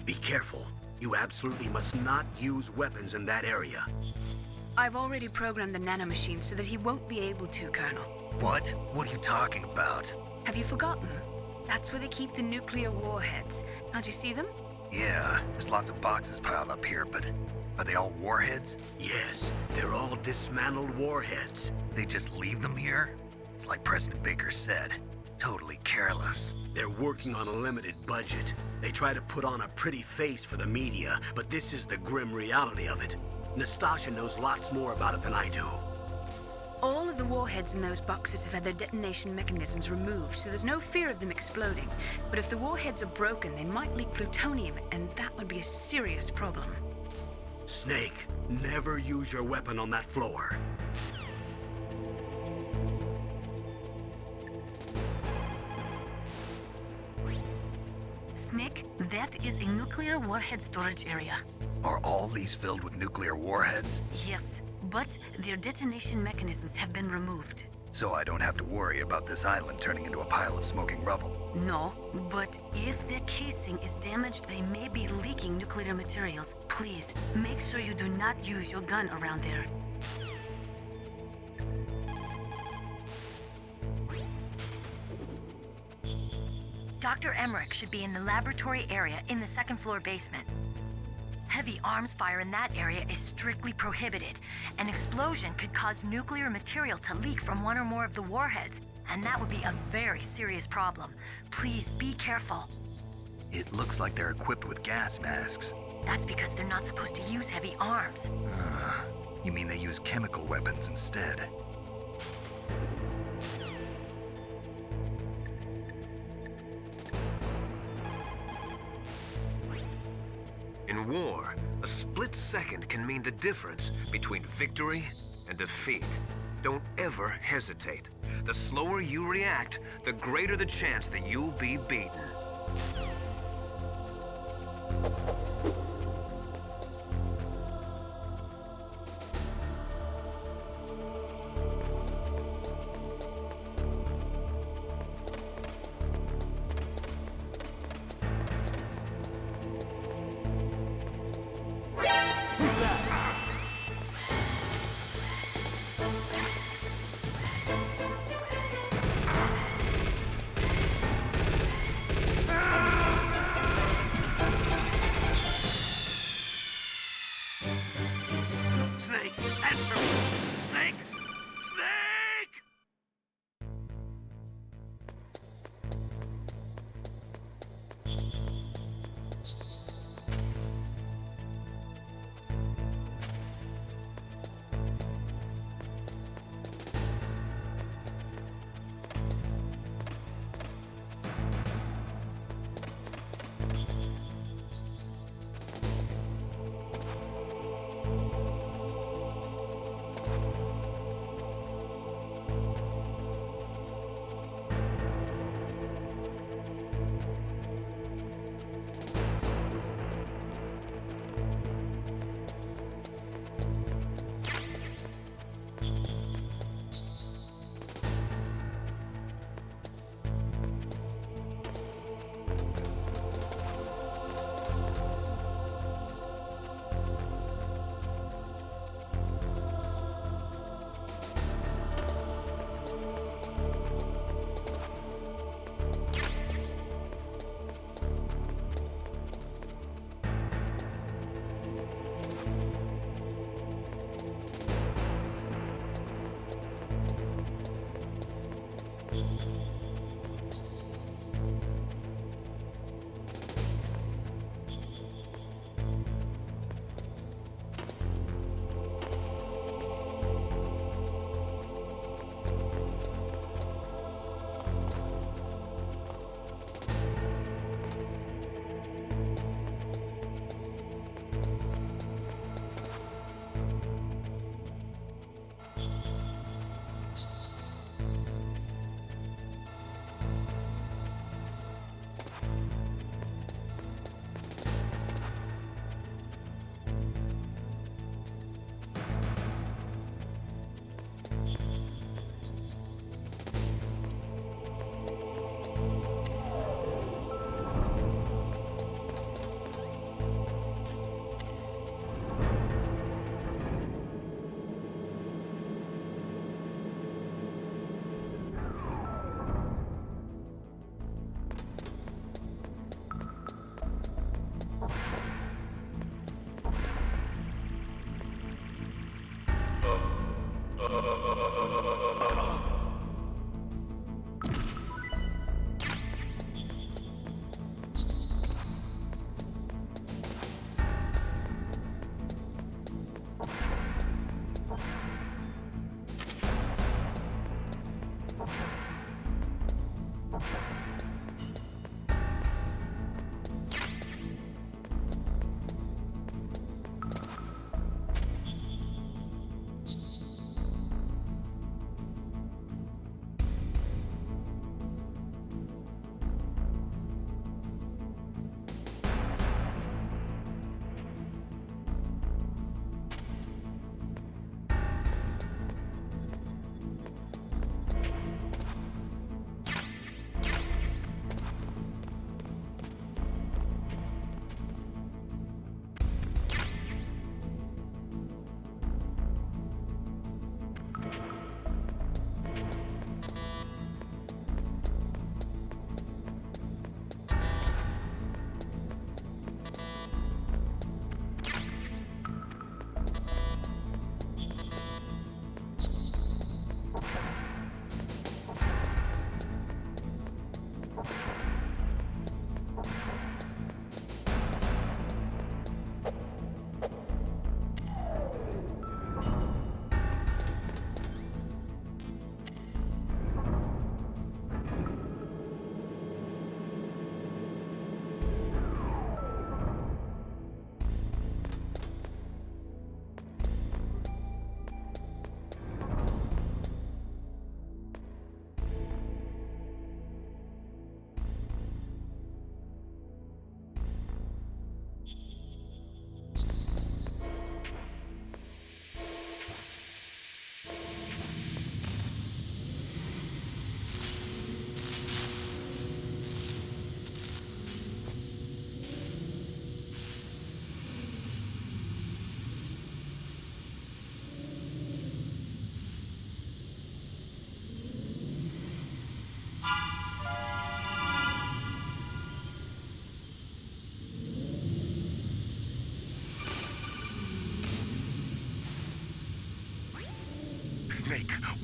Be careful. You absolutely must not use weapons in that area. I've already programmed the nanomachine so that he won't be able to, Colonel. What? What are you talking about? Have you forgotten? That's where they keep the nuclear warheads. Can't you see them? Yeah, there's lots of boxes piled up here, but are they all warheads? Yes, they're all dismantled warheads. They just leave them here? It's like President Baker said. Totally careless. They're working on a limited budget. They try to put on a pretty face for the media, but this is the grim reality of it. Nastasha knows lots more about it than I do. All of the warheads in those boxes have had their detonation mechanisms removed, so there's no fear of them exploding. But if the warheads are broken, they might leak plutonium, and that would be a serious problem. Snake, never use your weapon on that floor. Snake, that is a nuclear warhead storage area. Are all these filled with nuclear warheads? Yes, but their detonation mechanisms have been removed. So I don't have to worry about this island turning into a pile of smoking rubble. No, but if the casing is damaged, they may be leaking nuclear materials. Please, make sure you do not use your gun around there. Dr. Emmerich should be in the laboratory area in the second floor basement. Heavy arms fire in that area is strictly prohibited. An explosion could cause nuclear material to leak from one or more of the warheads, and that would be a very serious problem. Please be careful. It looks like they're equipped with gas masks. That's because they're not supposed to use heavy arms. You mean they use chemical weapons instead? In war, a split second can mean the difference between victory and defeat. Don't ever hesitate. The slower you react, the greater the chance that you'll be beaten.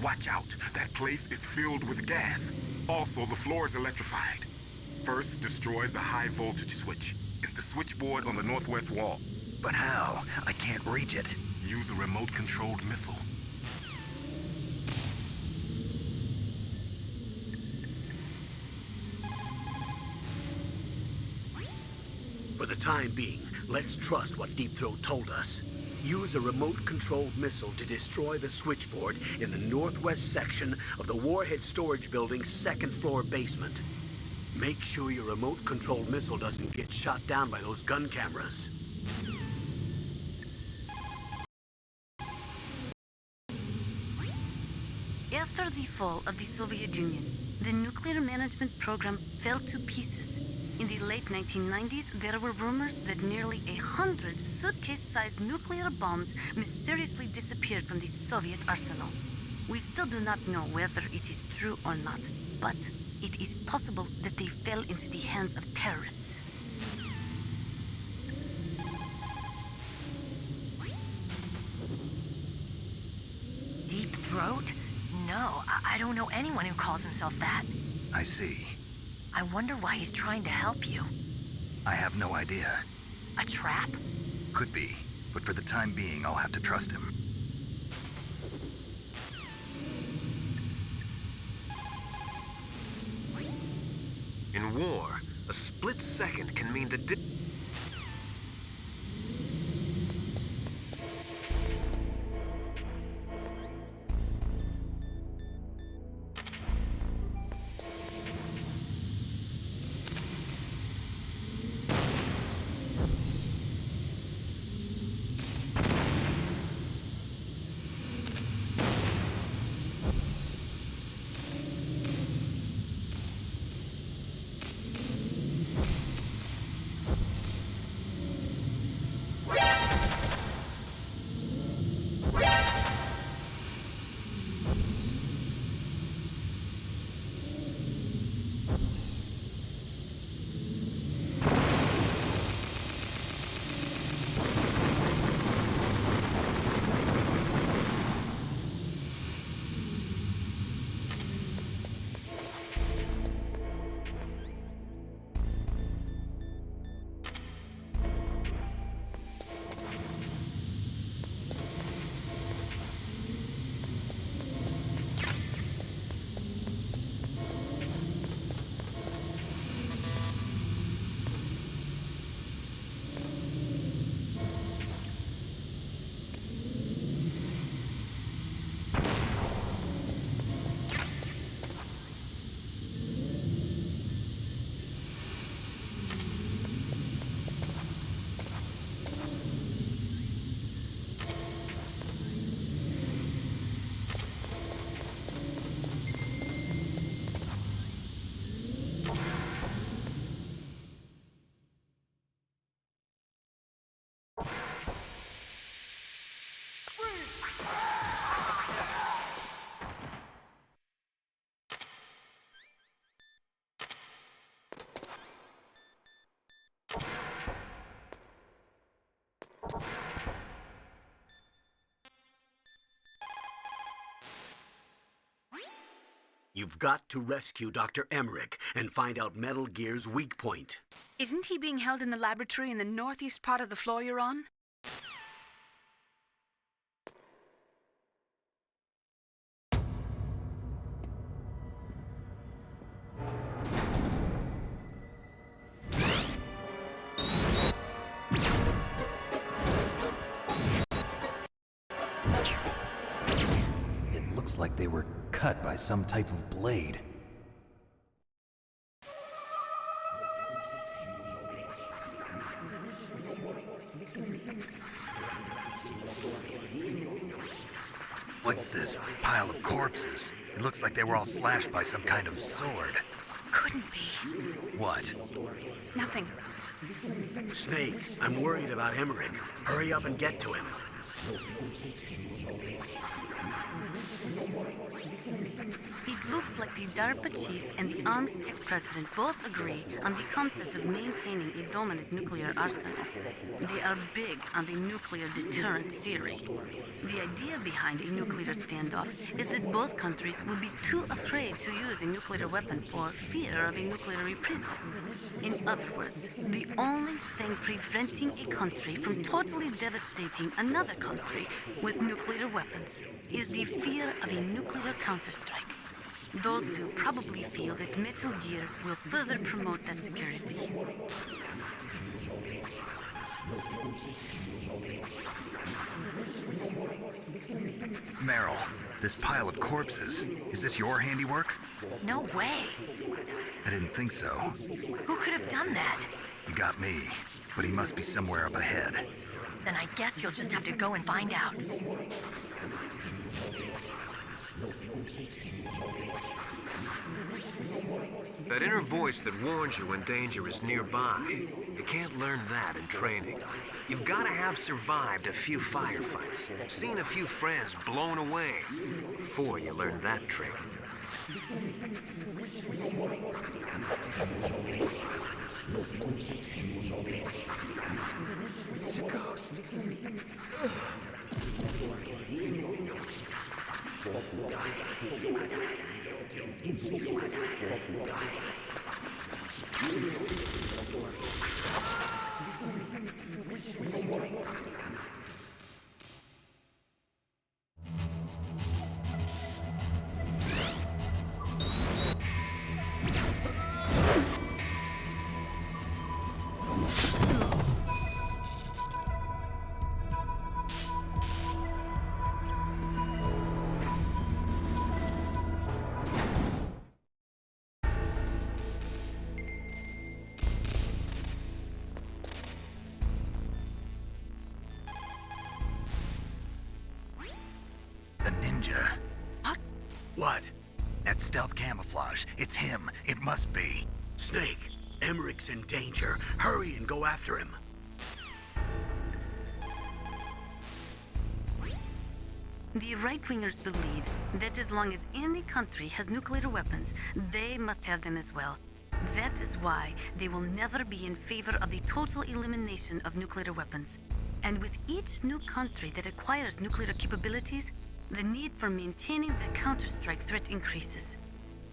Watch out. That place is filled with gas. Also, the floor is electrified. First, destroy the high voltage switch. It's the switchboard on the northwest wall. But how? I can't reach it. Use a remote-controlled missile. For the time being, let's trust what Deep Throat told us. Use a remote-controlled missile to destroy the switchboard in the northwest section of the Warhead Storage Building's second-floor basement. Make sure your remote-controlled missile doesn't get shot down by those gun cameras. After the fall of the Soviet Union, the nuclear management program fell to pieces. In the late 1990s, there were rumors that nearly 100 suitcase-sized nuclear bombs mysteriously disappeared from the Soviet arsenal. We still do not know whether it is true or not, but it is possible that they fell into the hands of terrorists. Deep Throat? No, I don't know anyone who calls himself that. I see. I wonder why he's trying to help you. I have no idea. A trap? Could be, but for the time being, I'll have to trust him. In war, a split second can mean the You've got to rescue Dr. Emmerich and find out Metal Gear's weak point. Isn't he being held in the laboratory in the northeast part of the floor you're on? It looks like they were cut by some type of blade. What's this pile of corpses? It looks like they were all slashed by some kind of sword. Couldn't be. What? Nothing. Snake, I'm worried about Emmerich. Hurry up and get to him. It looks like the DARPA chief and the arms tech president both agree on the concept of maintaining a dominant nuclear arsenal. They are big on the nuclear deterrent theory. The idea behind a nuclear standoff is that both countries will be too afraid to use a nuclear weapon for fear of a nuclear reprisal. In other words, the only thing preventing a country from totally devastating another country with nuclear weapons is the fear of a nuclear counterstrike. Those two probably feel that Metal Gear will further promote that security. Meryl, this pile of corpses, is this your handiwork? No way. I didn't think so. Who could have done that? You got me, but he must be somewhere up ahead. Then I guess you'll just have to go and find out. That inner voice that warns you when danger is nearby. You can't learn that in training. You've got to have survived a few firefights, seen a few friends blown away, before you learn that trick. It's a ghost. The ninja. What? That stealth camouflage. It's him. It must be. Snake, Emmerich's in danger. Hurry and go after him. The right-wingers believe that as long as any country has nuclear weapons, they must have them as well. That is why they will never be in favor of the total elimination of nuclear weapons. And with each new country that acquires nuclear capabilities, the need for maintaining the counterstrike threat increases.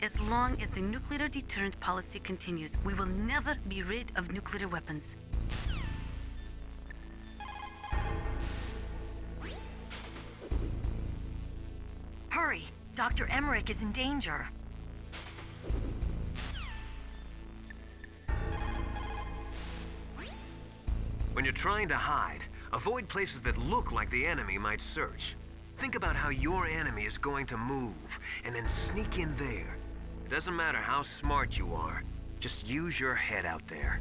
As long as the nuclear deterrent policy continues, we will never be rid of nuclear weapons. Hurry! Dr. Emmerich is in danger. When you're trying to hide, avoid places that look like the enemy might search. Think about how your enemy is going to move, and then sneak in there. It doesn't matter how smart you are, just use your head out there.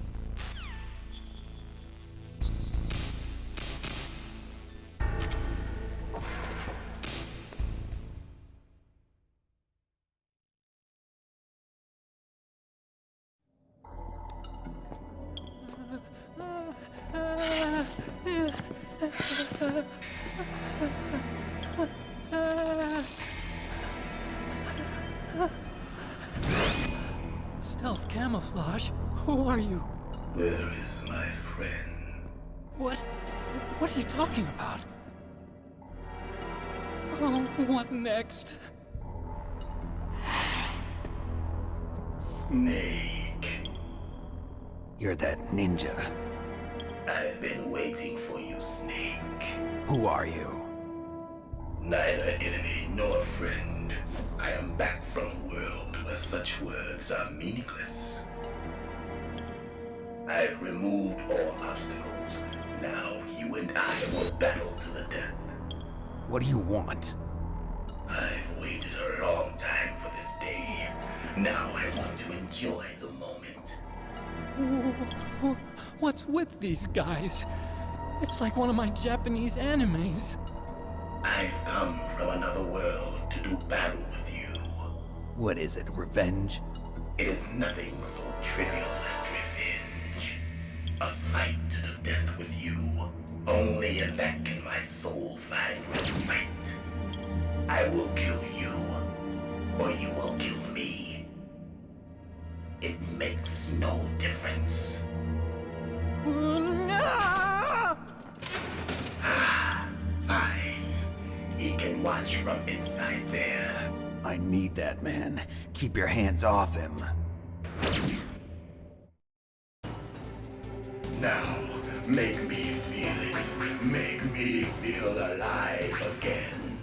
Stealth camouflage? Who are you? Where is my friend? What are you talking about? Oh, what next? Snake. You're that ninja. I've been waiting for you, Snake. Who are you? Neither enemy nor friend. I am back from a world where such words are meaningless. I've removed all obstacles. Now you and I will battle to the death. What do you want? I've waited a long time for this day. Now I want to enjoy the moment. What's with these guys? It's like one of my Japanese animes. I've come from another world to do battle with you. What is it, revenge? It is nothing so trivial as revenge. A fight to the death with you. Only in that can my soul find respite. I will kill you, or you will kill me. It makes no difference. Fine. He can watch from inside there. I need that man. Keep your hands off him. Now, make me feel it. Make me feel alive again.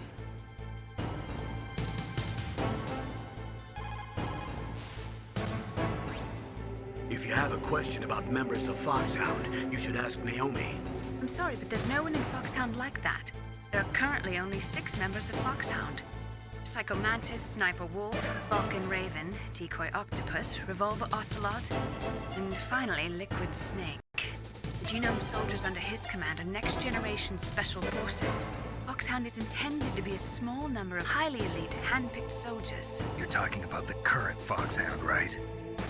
If you have a question about members of Foxhound, you should ask Naomi. I'm sorry, but there's no one in Foxhound like that. There are currently only 6 members of Foxhound. Psycho Mantis, Sniper Wolf, Vulcan Raven, Decoy Octopus, Revolver Ocelot, and finally Liquid Snake. The genome soldiers under his command are next-generation special forces. Foxhound is intended to be a small number of highly elite, hand-picked soldiers. You're talking about the current Foxhound, right?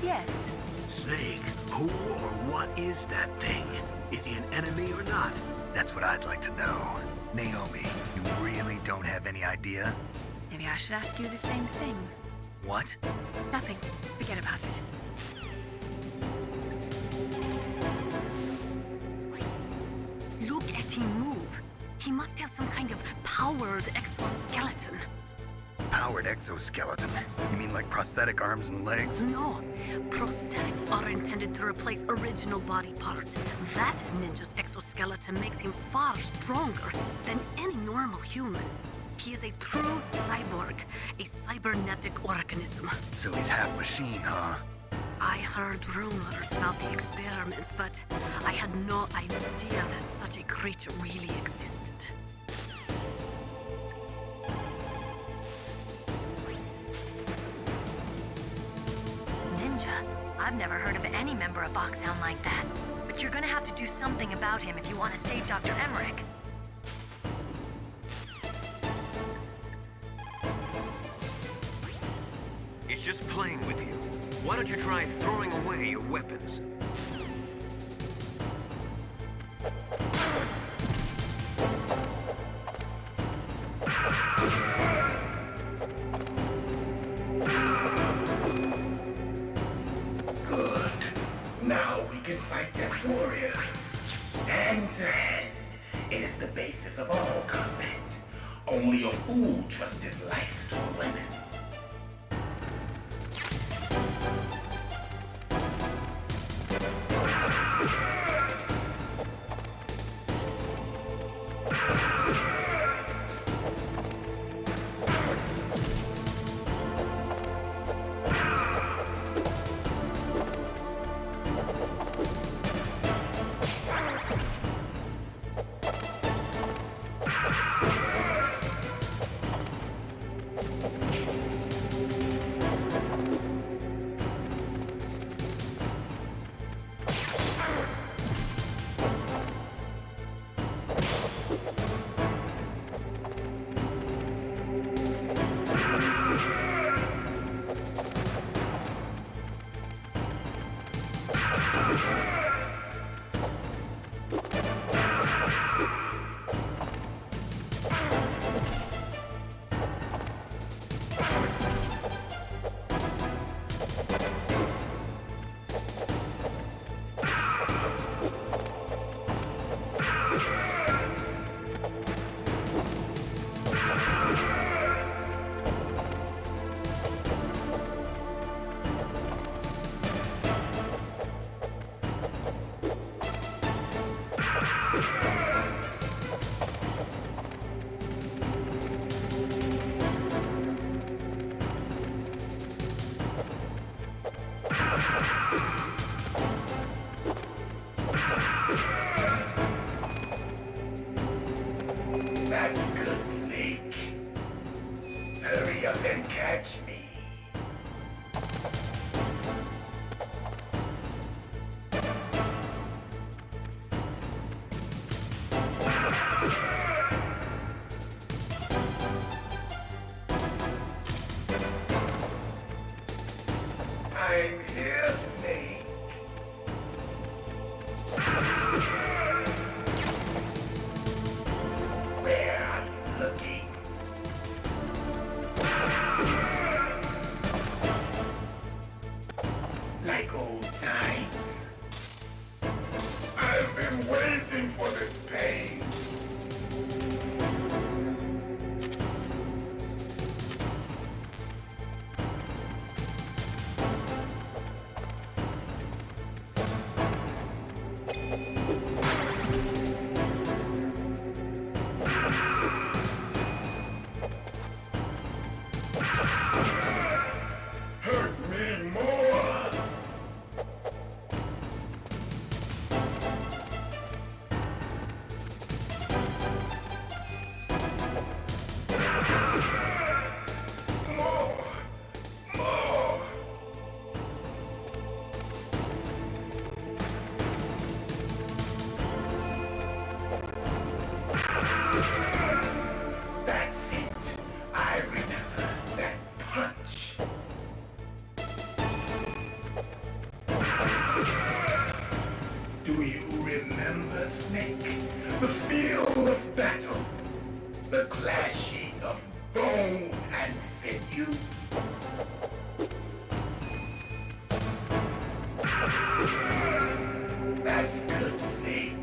Yes. Snake, who or what is that thing? Is he an enemy or not? That's what I'd like to know. Naomi, you really don't have any idea? Maybe I should ask you the same thing. What? Nothing. Forget about it. Look at him move. He must have some kind of powered exoskeleton. Powered exoskeleton? You mean like prosthetic arms and legs? No. Prosthetics are intended to replace original body parts. That ninja's exoskeleton makes him far stronger than any normal human. He is a true cyborg, a cybernetic organism. So he's half machine, huh? I heard rumors about the experiments, but I had no idea that such a creature really existed. Ninja? I've never heard of any member of Foxhound like that. But you're gonna have to do something about him if you want to save Dr. Emmerich. He's just playing with you. Why don't you try throwing away your weapons? Good. Now we can fight as warriors. Hand to hand. It is the basis of all combat. Only a fool trusts his life to a weapon. been waiting for this pain. Do you remember, Snake? The field of battle. The clashing of bone and sinew. That's good, Snake.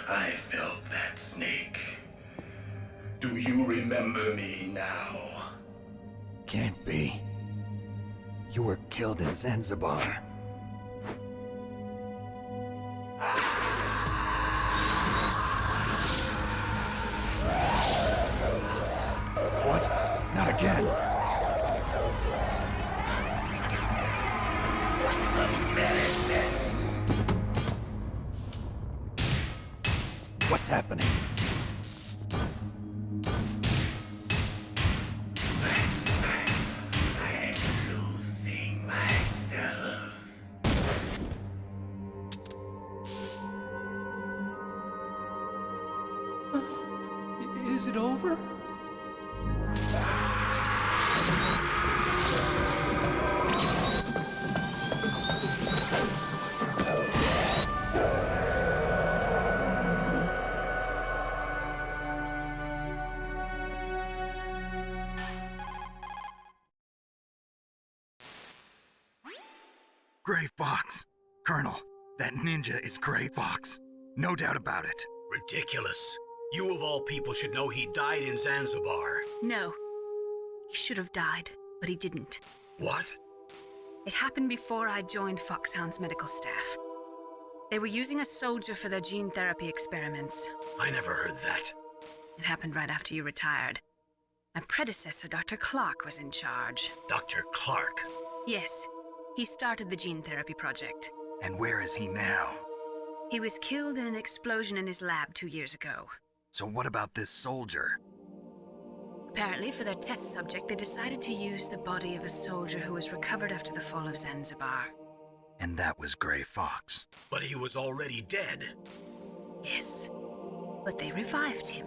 I felt that, Snake. Do you remember me now? Can't be. You were killed in Zanzibar. What? Not again. What's happening? I'm losing myself. Is it over? Gray Fox. Colonel, that ninja is Gray Fox. No doubt about it. Ridiculous. You of all people should know he died in Zanzibar. No. He should have died, but he didn't. What? It happened before I joined Foxhound's medical staff. They were using a soldier for their gene therapy experiments. I never heard that. It happened right after you retired. My predecessor, Dr. Clark, was in charge. Dr. Clark? Yes. He started the gene therapy project. And where is he now? He was killed in an explosion in his lab 2 years ago. So what about this soldier? Apparently, for their test subject, they decided to use the body of a soldier who was recovered after the fall of Zanzibar. And that was Gray Fox. But he was already dead. Yes. But they revived him.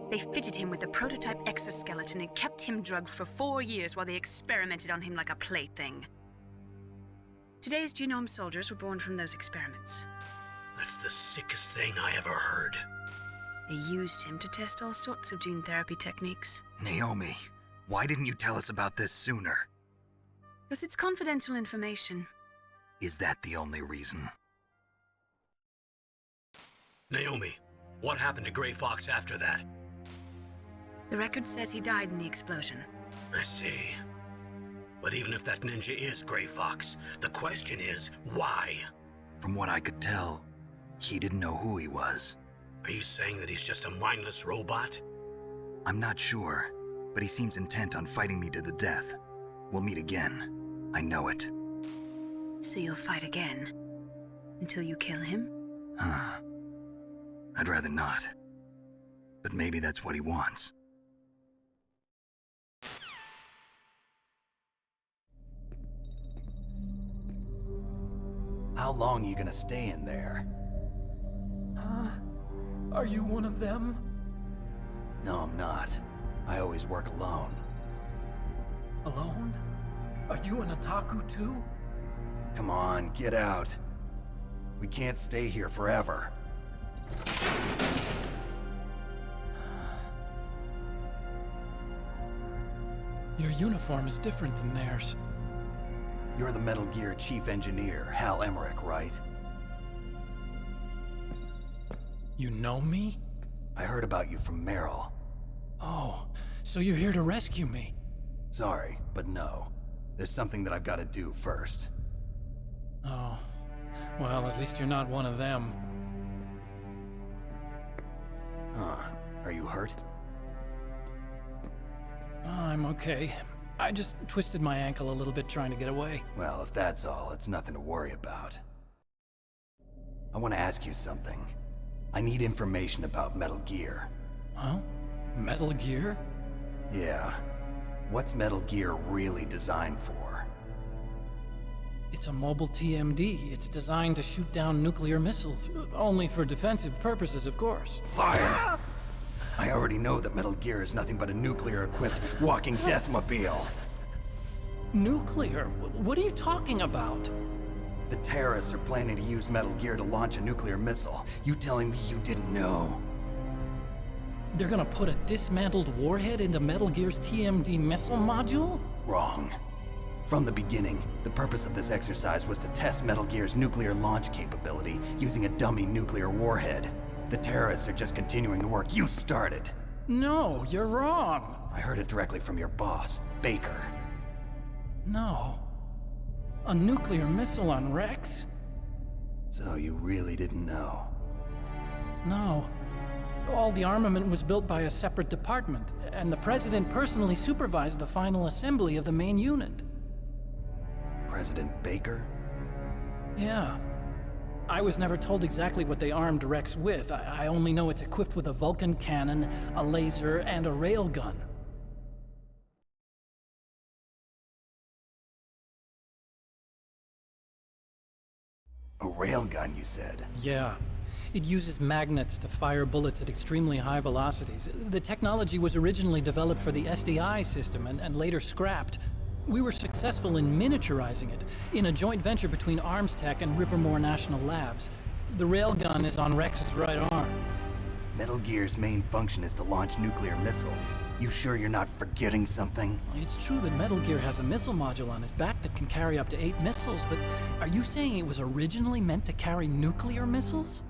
They fitted him with a prototype exoskeleton and kept him drugged for 4 years while they experimented on him like a plaything. Today's genome soldiers were born from those experiments. That's the sickest thing I ever heard. They used him to test all sorts of gene therapy techniques. Naomi, why didn't you tell us about this sooner? Because it's confidential information. Is that the only reason? Naomi, what happened to Gray Fox after that? The record says he died in the explosion. I see. But even if that ninja is Gray Fox, the question is, why? From what I could tell, he didn't know who he was. Are you saying that he's just a mindless robot? I'm not sure, but he seems intent on fighting me to the death. We'll meet again. I know it. So you'll fight again? Until you kill him? I'd rather not. But maybe that's what he wants. How long are you gonna stay in there? Huh? Are you one of them? No, I'm not. I always work alone. Alone? Are you an otaku too? Come on, get out. We can't stay here forever. Your uniform is different than theirs. You're the Metal Gear Chief Engineer, Hal Emmerich, right? You know me? I heard about you from Meryl. Oh, so you're here to rescue me? Sorry, but no. There's something that I've got to do first. Oh, well, at least you're not one of them. Huh. Are you hurt? I'm okay. I just twisted my ankle a little bit trying to get away. Well, if that's all, it's nothing to worry about. I want to ask you something. I need information about Metal Gear. Huh? Metal Gear? Yeah. What's Metal Gear really designed for? It's a mobile TMD. It's designed to shoot down nuclear missiles. Only for defensive purposes, of course. Liar! I already know that Metal Gear is nothing but a nuclear-equipped walking deathmobile. Nuclear? What are you talking about? The terrorists are planning to use Metal Gear to launch a nuclear missile. You telling me you didn't know? They're gonna put a dismantled warhead into Metal Gear's TMD missile module? Wrong. From the beginning, the purpose of this exercise was to test Metal Gear's nuclear launch capability using a dummy nuclear warhead. The terrorists are just continuing the work you started. No, you're wrong. I heard it directly from your boss, Baker. No. A nuclear missile on Rex? So you really didn't know? No. All the armament was built by a separate department, and the President personally supervised the final assembly of the main unit. President Baker? Yeah. I was never told exactly what they armed Rex with. I only know it's equipped with a Vulcan cannon, a laser, and a railgun. A railgun, you said? Yeah. It uses magnets to fire bullets at extremely high velocities. The technology was originally developed for the SDI system and later scrapped. We were successful in miniaturizing it in a joint venture between ArmsTech and Rivermore National Labs. The railgun is on Rex's right arm. Metal Gear's main function is to launch nuclear missiles. You sure you're not forgetting something? It's true that Metal Gear has a missile module on its back that can carry up to 8 missiles, but are you saying it was originally meant to carry nuclear missiles?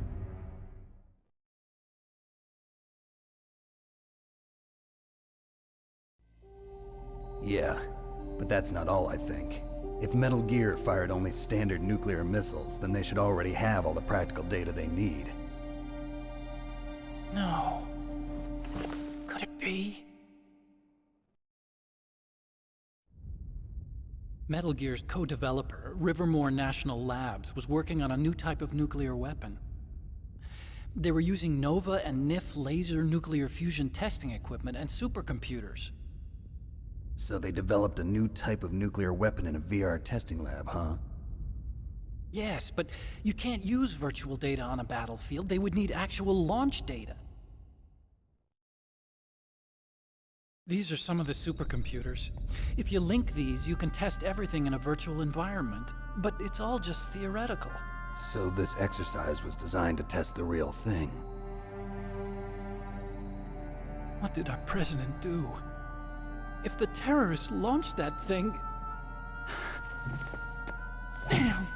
Yeah, but that's not all I think. If Metal Gear fired only standard nuclear missiles, then they should already have all the practical data they need. No. Could it be? Metal Gear's co-developer, Rivermore National Labs, was working on a new type of nuclear weapon. They were using NOVA and NIF laser nuclear fusion testing equipment and supercomputers. So they developed a new type of nuclear weapon in a VR testing lab, huh? Yes, but you can't use virtual data on a battlefield. They would need actual launch data. These are some of the supercomputers. If you link these, you can test everything in a virtual environment. But it's all just theoretical. So this exercise was designed to test the real thing. What did our president do? If the terrorists launched that thing... Damn!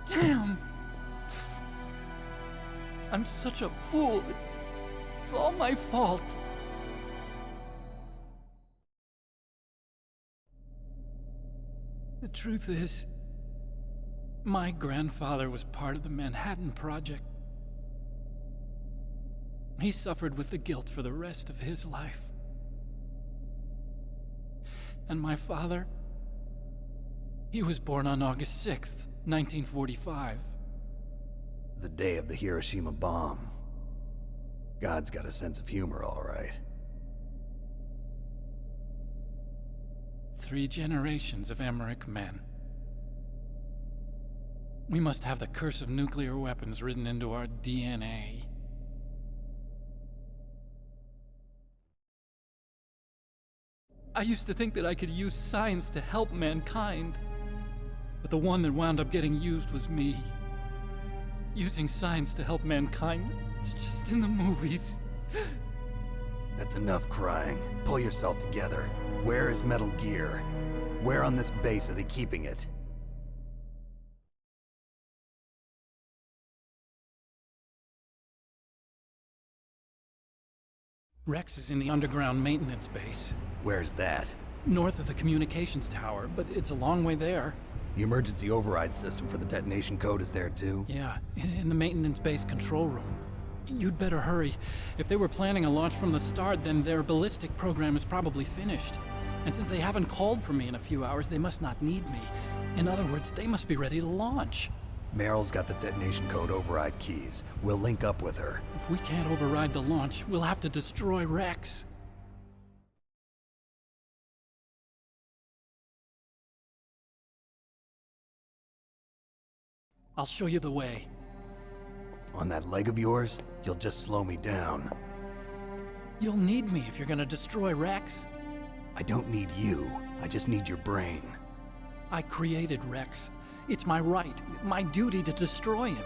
Damn! I'm such a fool. It's all my fault. The truth is, my grandfather was part of the Manhattan Project. He suffered with the guilt for the rest of his life. And my father, he was born on August 6th, 1945. The day of the Hiroshima bomb. God's got a sense of humor, all right. 3 generations of Emmerich men. We must have the curse of nuclear weapons written into our DNA. I used to think that I could use science to help mankind, but the one that wound up getting used was me. Using science to help mankind, it's just in the movies. That's enough crying. Pull yourself together. Where is Metal Gear? Where on this base are they keeping it? Rex is in the underground maintenance base. Where's that? North of the communications tower, but it's a long way there. The emergency override system for the detonation code is there too? Yeah, in the maintenance base control room. You'd better hurry. If they were planning a launch from the start, then their ballistic program is probably finished. And since they haven't called for me in a few hours, they must not need me. In other words, they must be ready to launch. Meryl's got the detonation code override keys. We'll link up with her. If we can't override the launch, we'll have to destroy Rex. I'll show you the way. On that leg of yours, you'll just slow me down. You'll need me if you're gonna destroy Rex. I don't need you. I just need your brain. I created Rex. It's my right, my duty to destroy him.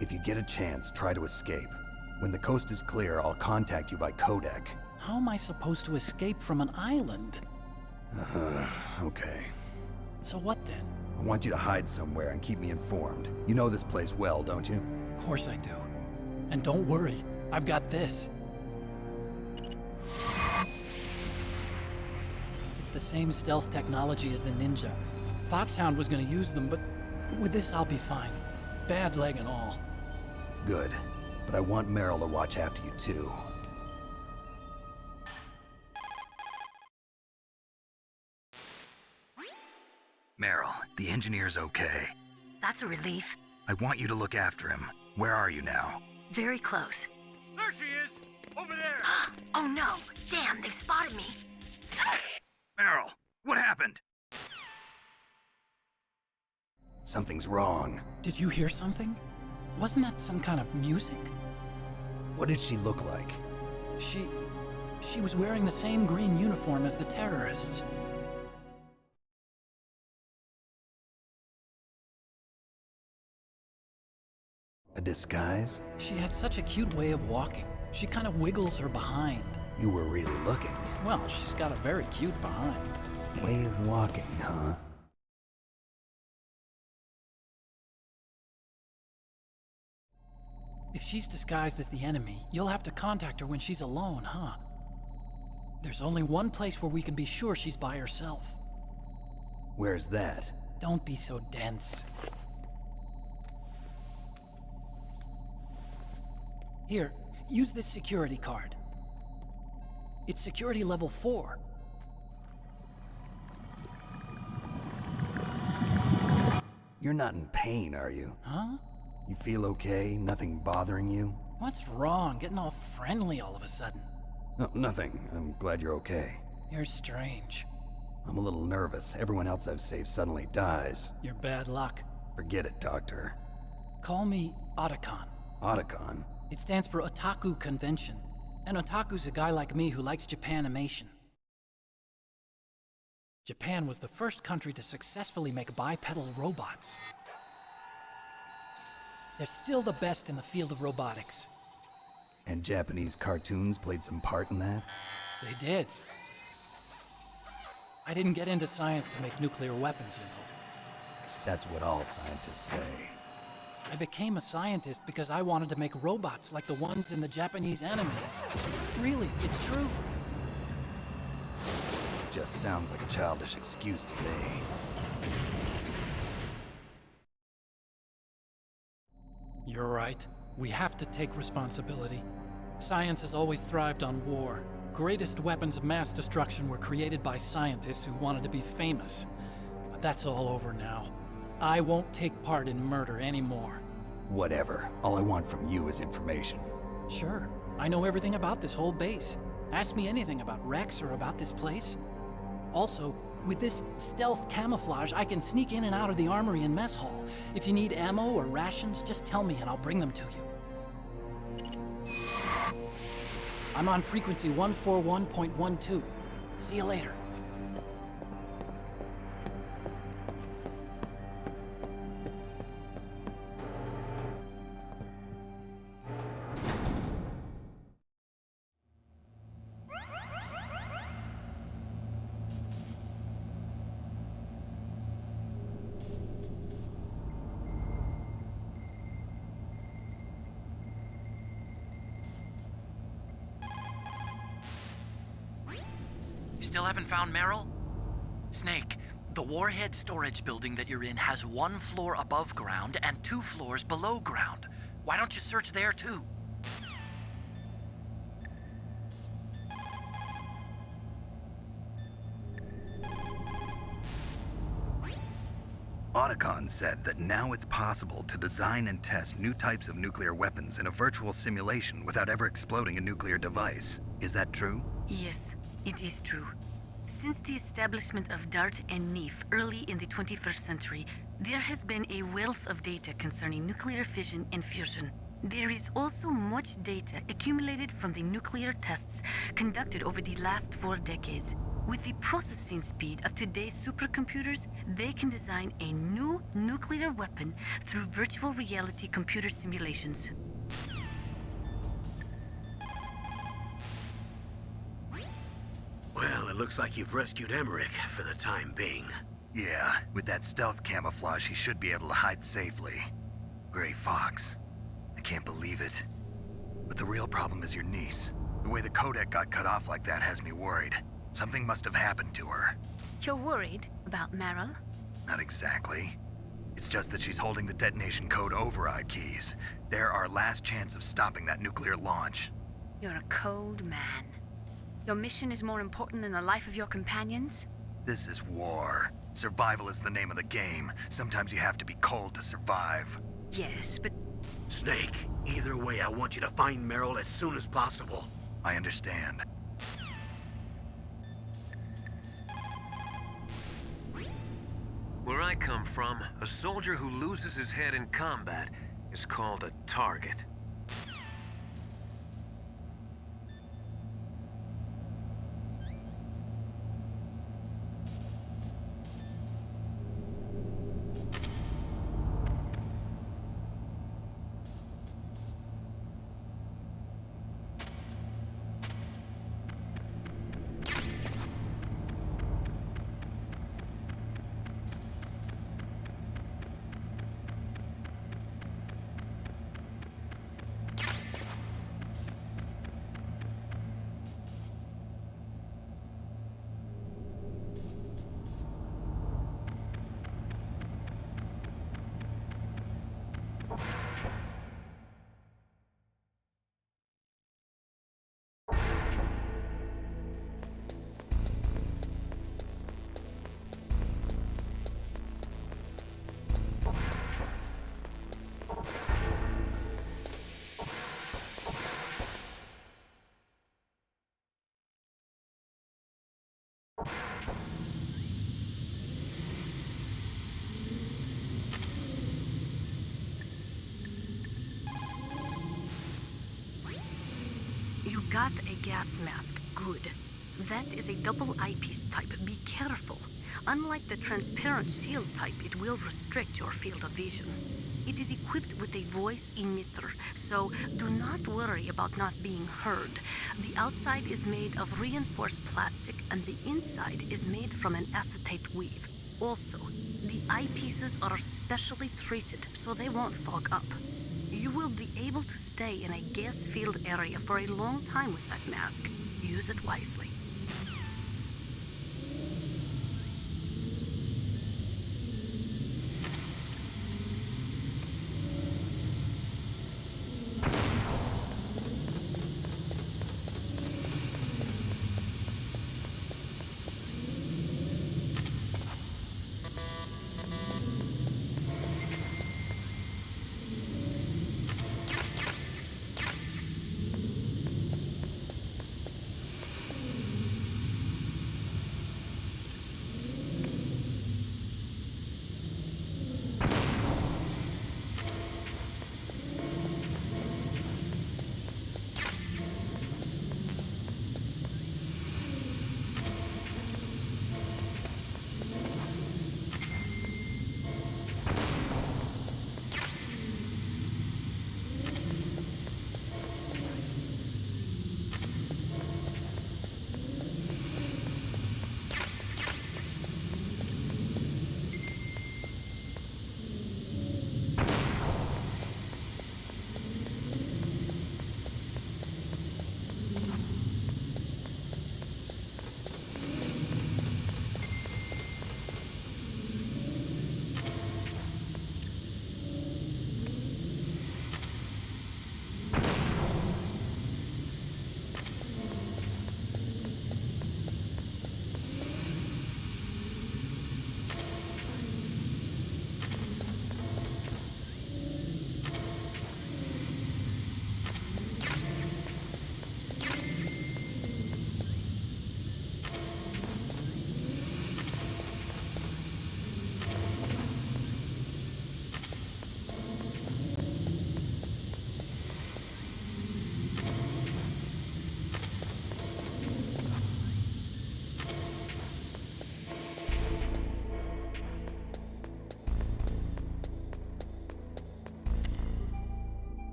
If you get a chance, try to escape. When the coast is clear, I'll contact you by codec. How am I supposed to escape from an island? Okay. So what then? I want you to hide somewhere and keep me informed. You know this place well, don't you? Of course I do. And don't worry, I've got this. It's the same stealth technology as the Ninja. Foxhound was gonna use them, but with this I'll be fine. Bad leg and all. Good. But I want Meryl to watch after you too. Meryl, the engineer's okay. That's a relief. I want you to look after him. Where are you now? Very close. There she is! Over there! Oh no! Damn, they've spotted me. Meryl, what happened? Something's wrong. Did you hear something? Wasn't that some kind of music? What did she look like? She was wearing the same green uniform as the terrorists. A disguise? She had such a cute way of walking. She kind of wiggles her behind. You were really looking. Well, she's got a very cute behind. Way of walking, huh? If she's disguised as the enemy, you'll have to contact her when she's alone, huh? There's only one place where we can be sure she's by herself. Where's that? Don't be so dense. Here, use this security card. It's security level 4. You're not in pain, are you? Huh? You feel okay? Nothing bothering you? What's wrong? Getting all friendly all of a sudden. No, nothing. I'm glad you're okay. You're strange. I'm a little nervous. Everyone else I've saved suddenly dies. You're bad luck. Forget it, Doctor. Call me Otacon. Otacon? It stands for Otaku Convention. An otaku's a guy like me who likes Japanimation. Japan was the first country to successfully make bipedal robots. They're still the best in the field of robotics. And Japanese cartoons played some part in that? They did. I didn't get into science to make nuclear weapons, you know. That's what all scientists say. I became a scientist because I wanted to make robots like the ones in the Japanese animes. Really, it's true. Just sounds like a childish excuse to me. You're right. We have to take responsibility. Science has always thrived on war. Greatest weapons of mass destruction were created by scientists who wanted to be famous. But that's all over now. I won't take part in murder anymore. Whatever. All I want from you is information. Sure. I know everything about this whole base. Ask me anything about Rex or about this place. Also, with this stealth camouflage, I can sneak in and out of the armory and mess hall. If you need ammo or rations, just tell me and I'll bring them to you. I'm on frequency 141.12. See you later. Still haven't found Meryl? Snake, the warhead storage building that you're in has 1 floor above ground and 2 floors below ground. Why don't you search there too? Otacon said that now it's possible to design and test new types of nuclear weapons in a virtual simulation without ever exploding a nuclear device. Is that true? Yes, it is true. Since the establishment of DART and NEEF early in the 21st century, there has been a wealth of data concerning nuclear fission and fusion. There is also much data accumulated from the nuclear tests conducted over the last 4 decades. With the processing speed of today's supercomputers, they can design a new nuclear weapon through virtual reality computer simulations. Well, it looks like you've rescued Emmerich for the time being. Yeah, with that stealth camouflage, he should be able to hide safely. Gray Fox. I can't believe it. But the real problem is your niece. The way the codec got cut off like that has me worried. Something must have happened to her. You're worried about Meryl? Not exactly. It's just that she's holding the detonation code override keys. They're our last chance of stopping that nuclear launch. You're a cold man. Your mission is more important than the life of your companions? This is war. Survival is the name of the game. Sometimes you have to be cold to survive. Yes, but... Snake, either way, I want you to find Meryl as soon as possible. I understand. Where I come from, a soldier who loses his head in combat is called a target. You got a gas mask. Good. That is a double eyepiece type. Be careful. Unlike the transparent shield type, it will restrict your field of vision. It is equipped with a voice emitter, so do not worry about not being heard. The outside is made of reinforced plastic, and the inside is made from an acetate weave. Also, the eyepieces are specially treated, so they won't fog up. You will be able to stay in a gas-filled area for a long time with that mask. Use it wisely.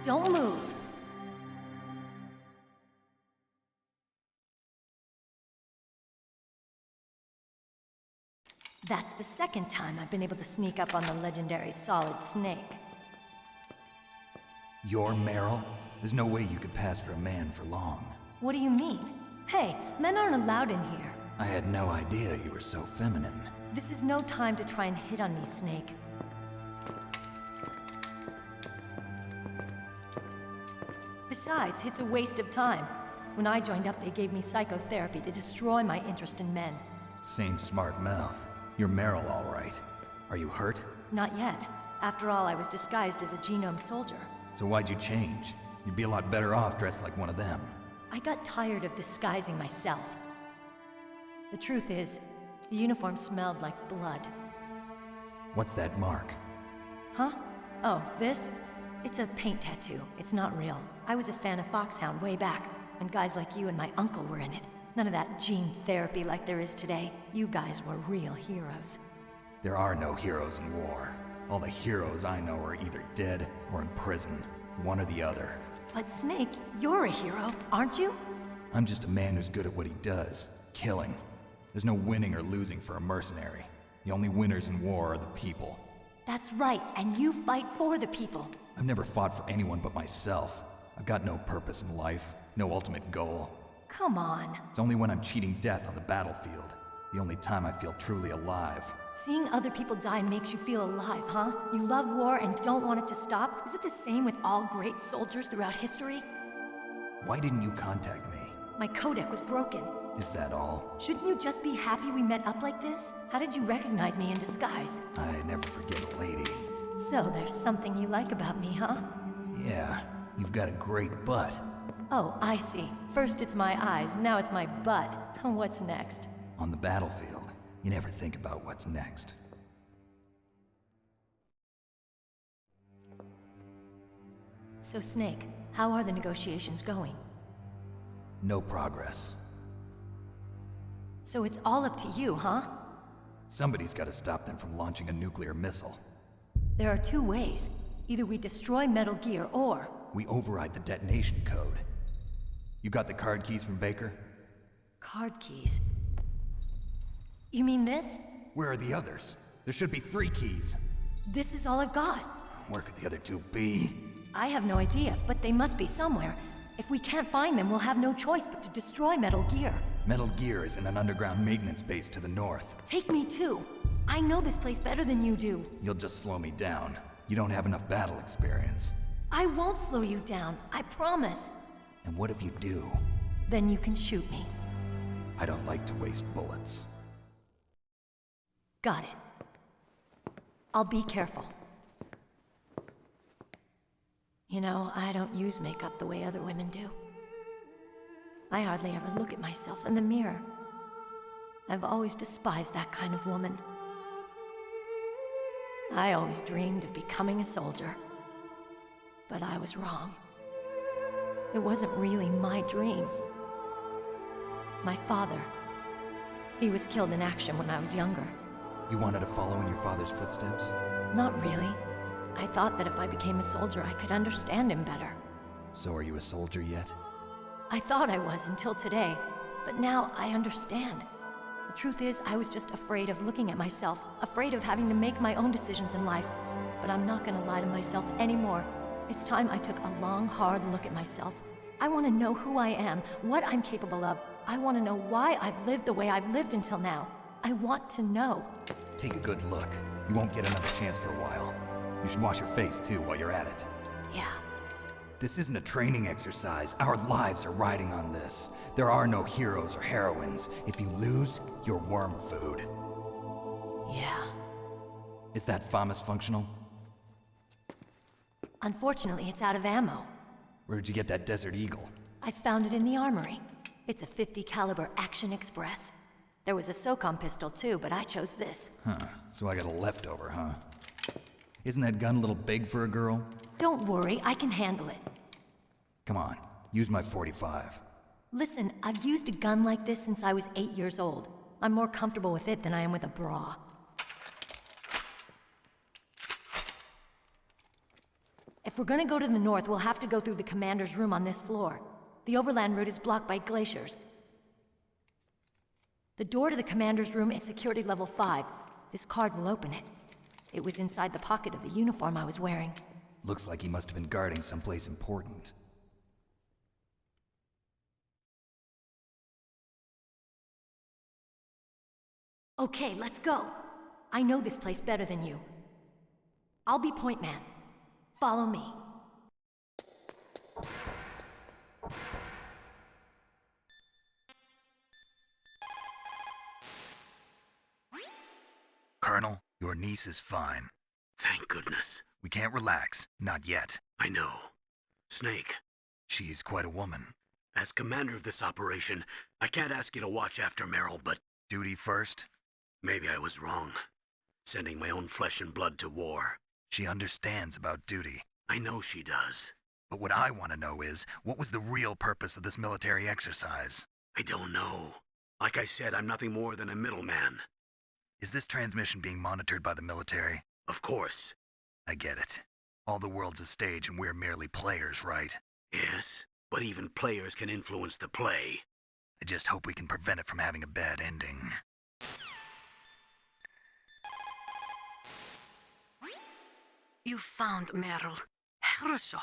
Don't move. That's the second time I've been able to sneak up on the legendary Solid Snake. You're Meryl? There's no way you could pass for a man for long. What do you mean? Hey, men aren't allowed in here. I had no idea you were so feminine. This is no time to try and hit on me, Snake. Besides, it's a waste of time. When I joined up, they gave me psychotherapy to destroy my interest in men. Same smart mouth. You're Meryl, all right. Are you hurt? Not yet. After all, I was disguised as a genome soldier. So why'd you change? You'd be a lot better off dressed like one of them. I got tired of disguising myself. The truth is, the uniform smelled like blood. What's that mark? Huh? Oh, this? It's a paint tattoo. It's not real. I was a fan of Foxhound way back, when guys like you and my uncle were in it. None of that gene therapy like there is today. You guys were real heroes. There are no heroes in war. All the heroes I know are either dead or in prison. One or the other. But Snake, you're a hero, aren't you? I'm just a man who's good at what he does. Killing. There's no winning or losing for a mercenary. The only winners in war are the people. That's right, and you fight for the people. I've never fought for anyone but myself. I've got no purpose in life, no ultimate goal. Come on. It's only when I'm cheating death on the battlefield. The only time I feel truly alive. Seeing other people die makes you feel alive, huh? You love war and don't want it to stop? Is it the same with all great soldiers throughout history? Why didn't you contact me? My codec was broken. Is that all? Shouldn't you just be happy we met up like this? How did you recognize me in disguise? I never forget a lady. So there's something you like about me, huh? Yeah, you've got a great butt. Oh, I see. First it's my eyes, now it's my butt. What's next? On the battlefield, you never think about what's next. So Snake, how are the negotiations going? No progress. So it's all up to you, huh? Somebody's got to stop them from launching a nuclear missile. There are two ways. Either we destroy Metal Gear, or... we override the detonation code. You got the card keys from Baker? Card keys? You mean this? Where are the others? There should be 3 keys. This is all I've got. Where could the other 2 be? I have no idea, but they must be somewhere. If we can't find them, we'll have no choice but to destroy Metal Gear. Metal Gear is in an underground maintenance base to the north. Take me too. I know this place better than you do. You'll just slow me down. You don't have enough battle experience. I won't slow you down, I promise. And what if you do? Then you can shoot me. I don't like to waste bullets. Got it. I'll be careful. You know, I don't use makeup the way other women do. I hardly ever look at myself in the mirror. I've always despised that kind of woman. I always dreamed of becoming a soldier. But I was wrong. It wasn't really my dream. My father, he was killed in action when I was younger. You wanted to follow in your father's footsteps? Not really. I thought that if I became a soldier, I could understand him better. So are you a soldier yet? I thought I was until today, but now I understand. The truth is, I was just afraid of looking at myself, afraid of having to make my own decisions in life. But I'm not gonna lie to myself anymore. It's time I took a long, hard look at myself. I want to know who I am, what I'm capable of. I want to know why I've lived the way I've lived until now. I want to know. Take a good look. You won't get another chance for a while. You should wash your face, too, while you're at it. Yeah. This isn't a training exercise. Our lives are riding on this. There are no heroes or heroines. If you lose, you're worm food. Yeah. Is that FAMAS functional? Unfortunately, it's out of ammo. Where'd you get that Desert Eagle? I found it in the armory. It's a .50 caliber Action Express. There was a SOCOM pistol too, but I chose this. Huh, so I got a leftover, huh? Isn't that gun a little big for a girl? Don't worry, I can handle it. Come on, use my .45. Listen, I've used a gun like this since I was 8 years old. I'm more comfortable with it than I am with a bra. If we're gonna go to the north, we'll have to go through the commander's room on this floor. The overland route is blocked by glaciers. The door to the commander's room is security level 5. This card will open it. It was inside the pocket of the uniform I was wearing. Looks like he must have been guarding someplace important. Okay, let's go. I know this place better than you. I'll be point man. Follow me. Colonel, your niece is fine. Thank goodness. We can't relax. Not yet. I know. Snake, She's quite a woman. as commander of this operation, I can't ask you to watch after Meryl, but Duty first? maybe I was wrong. Sending my own flesh and blood to war. She understands about duty. I know she does. But what I want to know is, what was the real purpose of this military exercise? I don't know. Like I said, I'm nothing more than a middleman. Is this transmission being monitored by the military? Of course. I get it. All the world's a stage and we're merely players, right? Yes, but even players can influence the play. I just hope we can prevent it from having a bad ending. You found Meryl. Хорошо.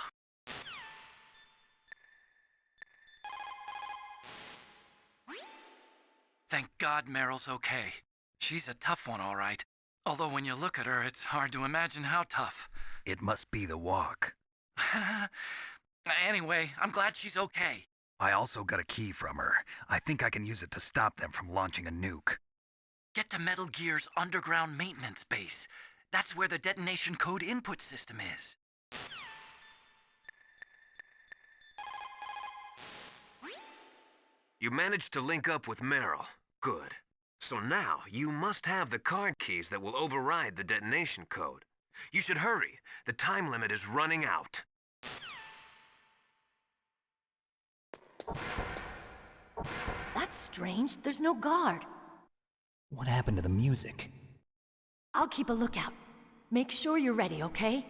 Thank God Meryl's okay. She's a tough one, all right. Although when you look at her, it's hard to imagine how tough. It must be the walk. Anyway, I'm glad she's okay. I also got a key from her. I think I can use it to stop them from launching a nuke. Get to Metal Gear's underground maintenance base. That's where the detonation code input system is. You managed to link up with Meryl. Good. So now, you must have the card keys that will override the detonation code. You should hurry. The time limit is running out. That's strange. There's no guard. What happened to the music? I'll keep a lookout. Make sure you're ready, okay?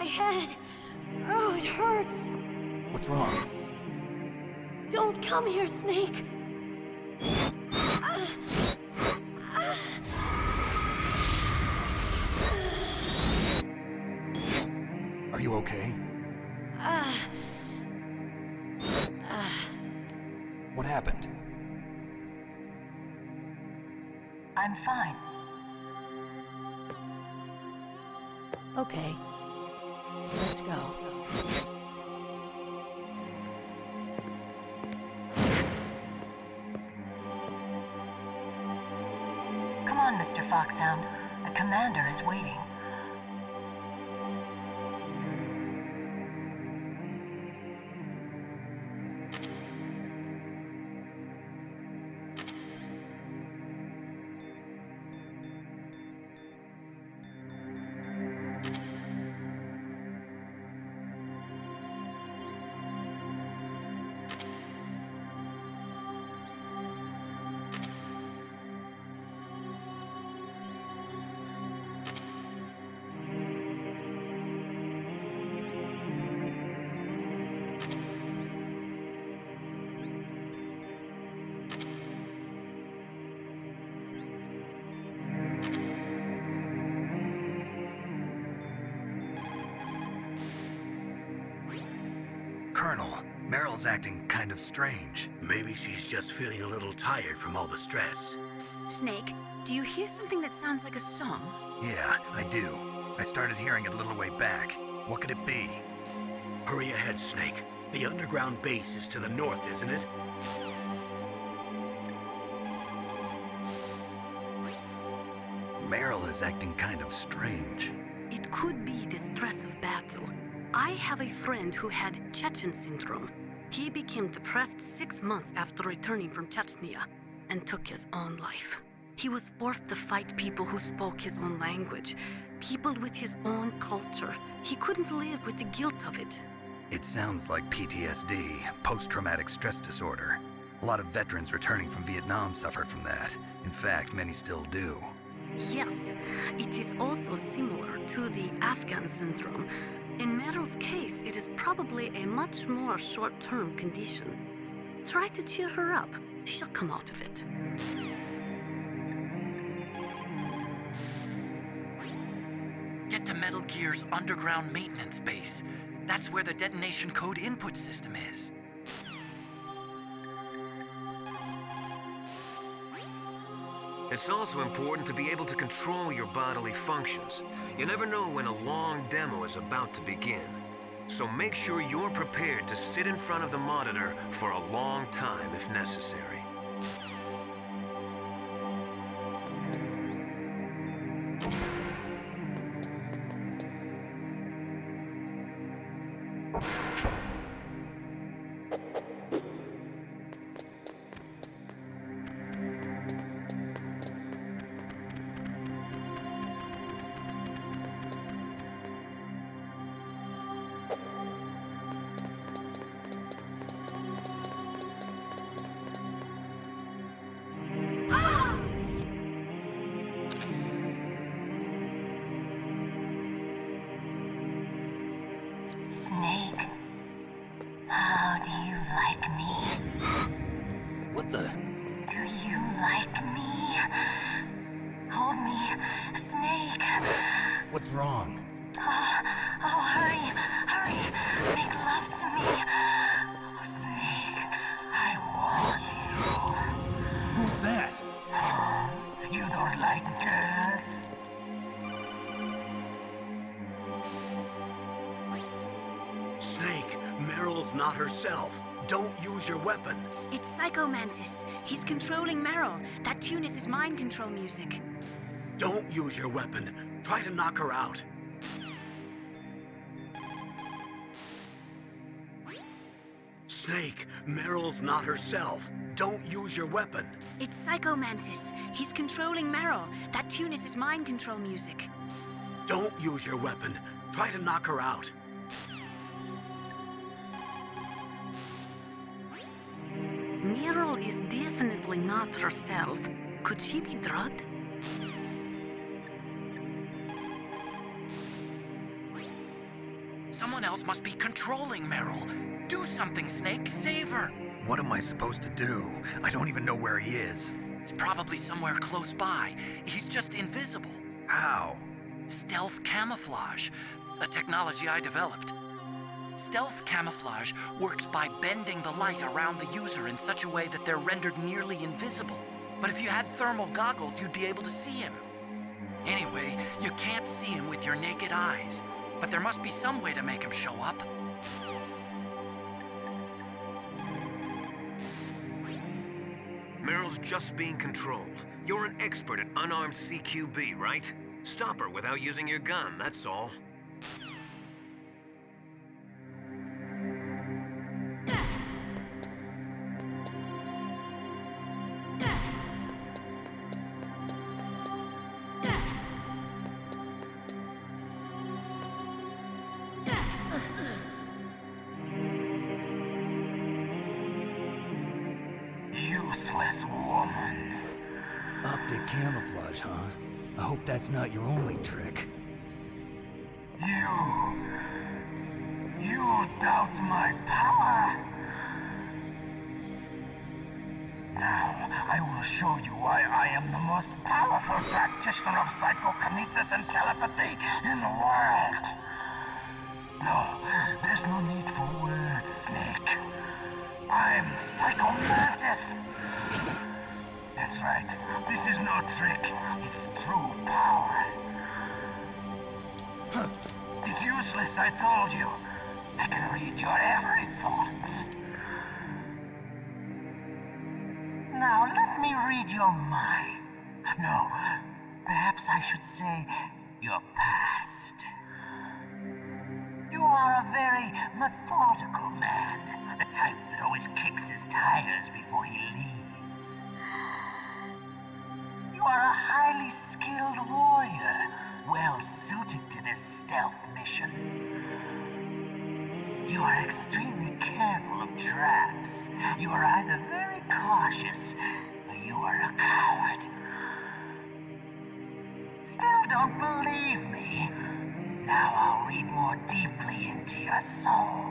My head. Oh, it hurts. What's wrong? Don't come here, Snake. Are you okay? What happened? I'm fine. Okay. Let's go. Come on, Mr. Foxhound. The commander is waiting. Colonel, Meryl's acting kind of strange. Maybe she's just feeling a little tired from all the stress. Snake, do you hear something that sounds like a song? Yeah, I do. I started hearing it a little way back. What could it be? Hurry ahead, Snake. The underground base is to the north, isn't it? Meryl is acting kind of strange. It could be the stress of battle. I have a friend who had Chechen syndrome. He became depressed 6 months after returning from Chechnya and took his own life. He was forced to fight people who spoke his own language, people with his own culture. He couldn't live with the guilt of it. It sounds like PTSD, post-traumatic stress disorder. A lot of veterans returning from Vietnam suffered from that. In fact, many still do. Yes, it is also similar to the Afghan syndrome. In Meryl's case, it is probably a much more short-term condition. Try to cheer her up. She'll come out of it. Get to Metal Gear's underground maintenance base. That's where the detonation code input system is. It's also important to be able to control your bodily functions. You never know when a long demo is about to begin. So make sure you're prepared to sit in front of the monitor for a long time if necessary. Snake, how do you like me? What the? Do you like me? Hold me, Snake. What's wrong? Oh, hurry, hurry, make love to me. Oh, Snake, I want you. Who's that? Oh, you don't like girls? Snake, Meryl's not herself. Don't use your weapon. It's Psycho Mantis. He's controlling Meryl. That tune is his mind control music. Don't use your weapon. Try to knock her out. Snake, Meryl's not herself. Don't use your weapon. It's Psycho Mantis. He's controlling Meryl. That tune is his mind control music. Don't use your weapon. Try to knock her out. Meryl is definitely not herself. Could she be drugged? else must be controlling Meryl. Do something, Snake. Save her. What am I supposed to do? I don't even know where he is. He's probably somewhere close by. He's just invisible. How? Stealth camouflage, a technology I developed. Stealth camouflage works by bending the light around the user in such a way that they're rendered nearly invisible. But if you had thermal goggles, you'd be able to see him. Anyway, you can't see him with your naked eyes. But there must be some way to make him show up. Meryl's just being controlled. You're an expert at unarmed CQB, right? Stop her without using your gun, that's all. Useless woman. Optic camouflage, huh? I hope that's not your only trick. You doubt my power? Now, I will show you why I am the most powerful practitioner of psychokinesis and telepathy in the world. No, there's no need for words, Snake. I'm Psycho Mantis! That's right. This is no trick. It's true power. Huh. It's useless, I told you. I can read your every thought. Now, let me read your mind. No, perhaps I should say your past. You are a very methodical man. The type that always kicks his tires before he leaves. You are a highly skilled warrior, well suited to this stealth mission. You are extremely careful of traps. You are either very cautious, or you are a coward. Still don't believe me? Now I'll read more deeply into your soul.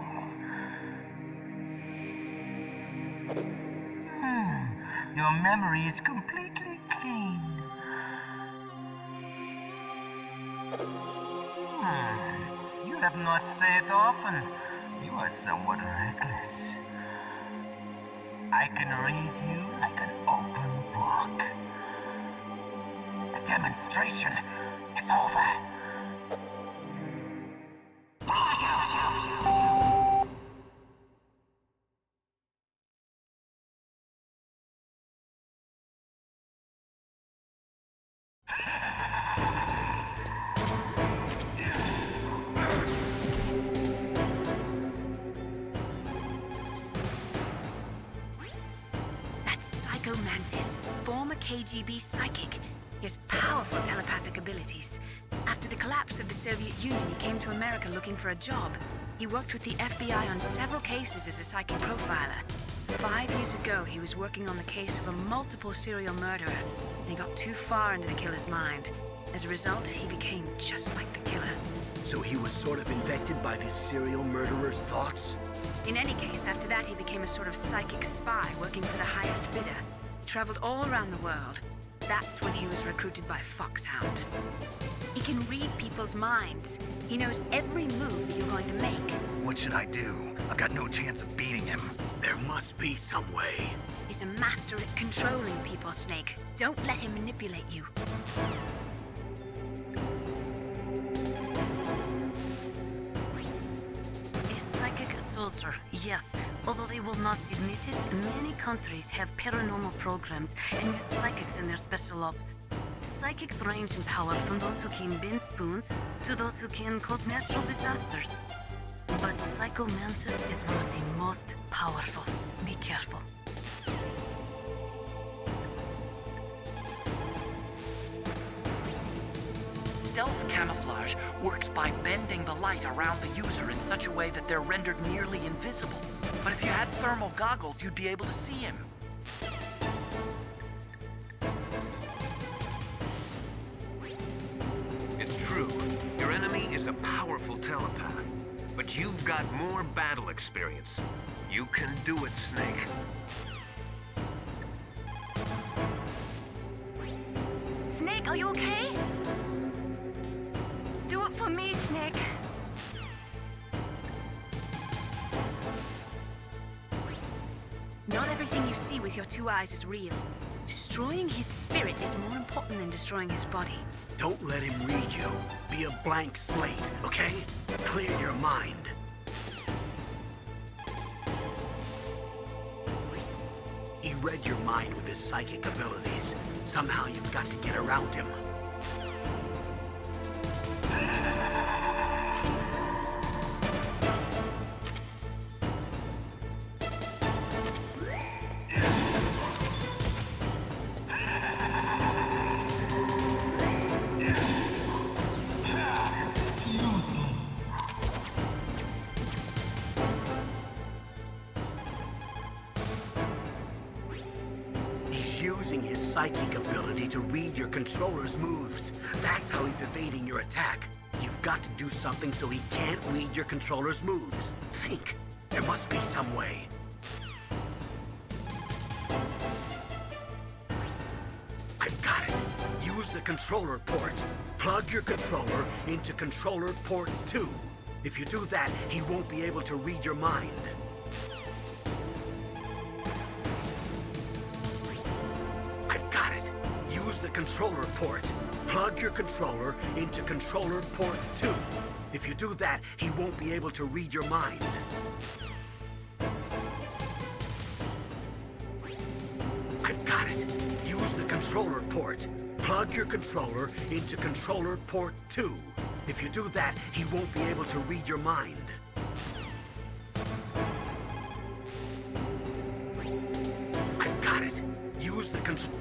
Your memory is completely clean. You have not said it often. You are somewhat reckless. I can read you like an open book. The demonstration is over. Mantis, former KGB psychic. He has powerful telepathic abilities. After the collapse of the Soviet Union, he came to America looking for a job. He worked with the FBI on several cases as a psychic profiler. 5 years ago, he was working on the case of a multiple serial murderer, and he got too far into the killer's mind. As a result, he became just like the killer. So he was sort of infected by this serial murderer's thoughts? In any case, after that, he became a sort of psychic spy working for the highest bidder. He traveled all around the world. That's when he was recruited by Foxhound. He can read people's minds. He knows every move that you're going to make. What should I do? I've got no chance of beating him. There must be some way. He's a master at controlling people, Snake. Don't let him manipulate you. Soldier, yes. Although they will not admit it, many countries have paranormal programs and use psychics in their special ops. Psychics range in power from those who can bend spoons to those who can cause natural disasters. But Psycho Mantis is one of the most powerful. Be careful. Stealth camouflage works by bending the light around the user in such a way that they're rendered nearly invisible. But if you had thermal goggles, you'd be able to see him. It's true. Your enemy is a powerful telepath. but you've got more battle experience. You can do it, Snake. Snake, are you okay? Do it for me, Snake. Not everything you see with your 2 eyes is real. Destroying his spirit is more important than destroying his body. Don't let him read you. Be a blank slate, okay? Clear your mind. He read your mind with his psychic abilities. Somehow you've got to get around him. Using his psychic ability to read your controller's moves. That's how he's evading your attack. You've got to do something so he can't read your controller's moves. Think. There must be some way. I've got it. Use the controller port. Plug your controller into controller port 2. If you do that, he won't be able to read your mind. The controller port. Plug your controller into controller port 2. If you do that, he won't be able to read your mind. I've got it. Use the controller port. Plug your controller into controller port 2. If you do that, he won't be able to read your mind. I've got it. Use the controller.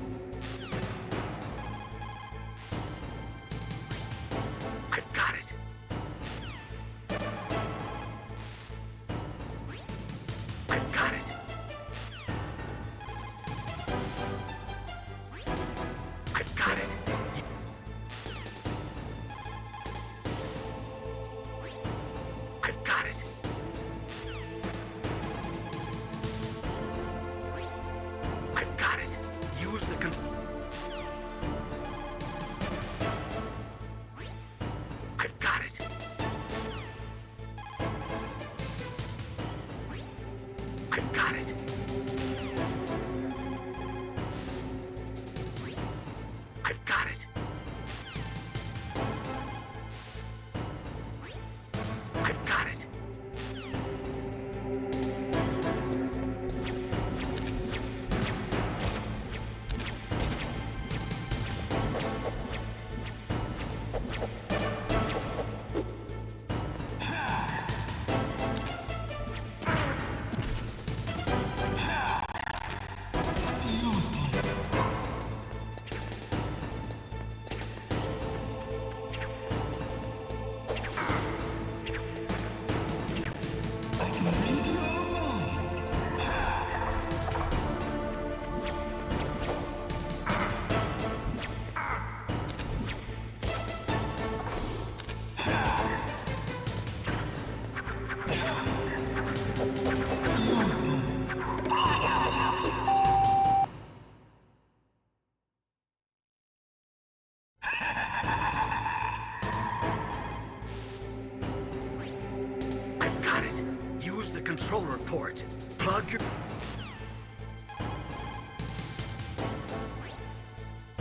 Controller port. Plug your...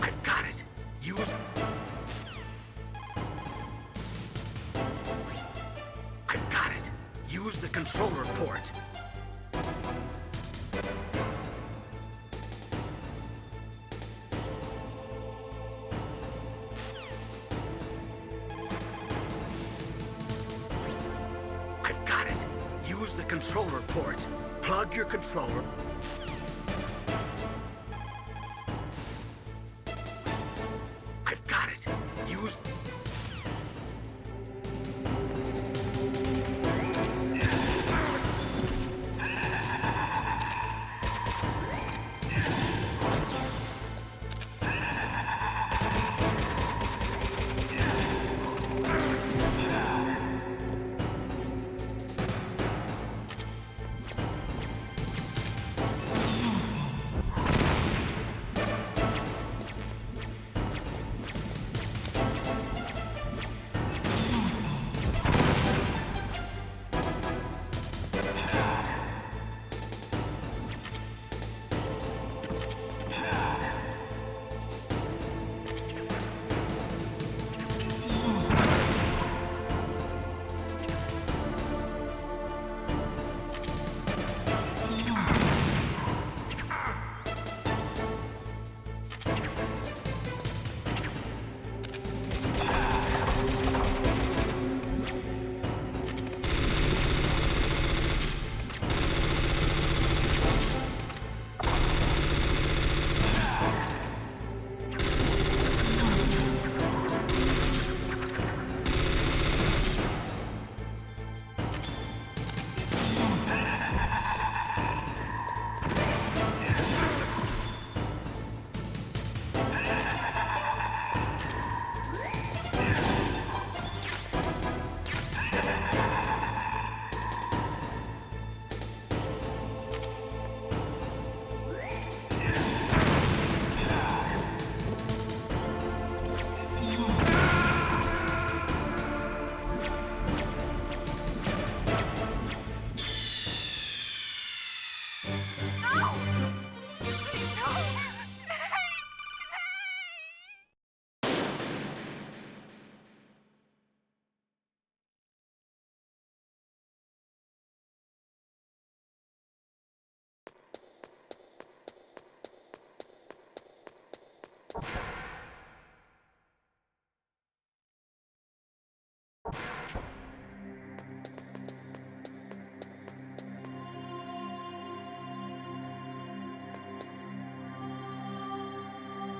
I've got it. Use... I've got it. Use the controller port. I've got it. Use the controller port. Plug your controller. I've got it. Use...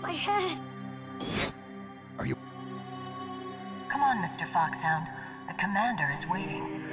My head! Are you... Come on, Mr. Foxhound. The commander is waiting.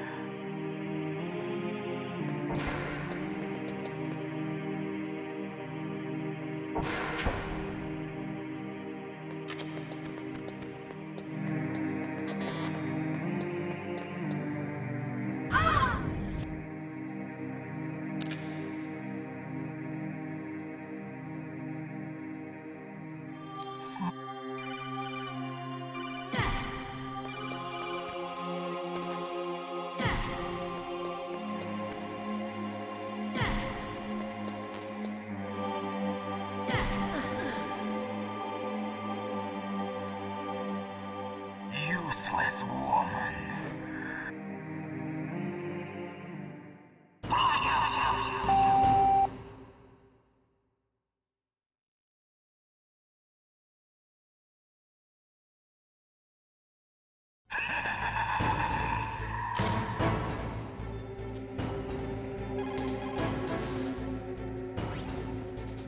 Useless woman.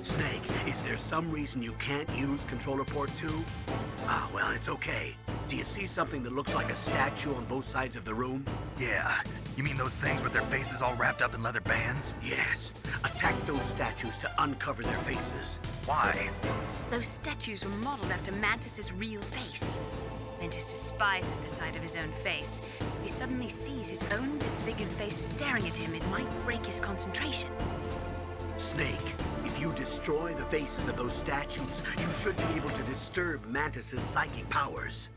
Snake, is there some reason you can't use controller port 2? Ah, well, it's okay. Do you see something that looks like a statue on both sides of the room? Yeah. You mean those things with their faces all wrapped up in leather bands? Yes. Attack those statues to uncover their faces. Why? Those statues were modeled after Mantis's real face. Mantis despises the sight of his own face. If he suddenly sees his own disfigured face staring at him, it might break his concentration. Snake, if you destroy the faces of those statues, you should be able to disturb Mantis's psychic powers.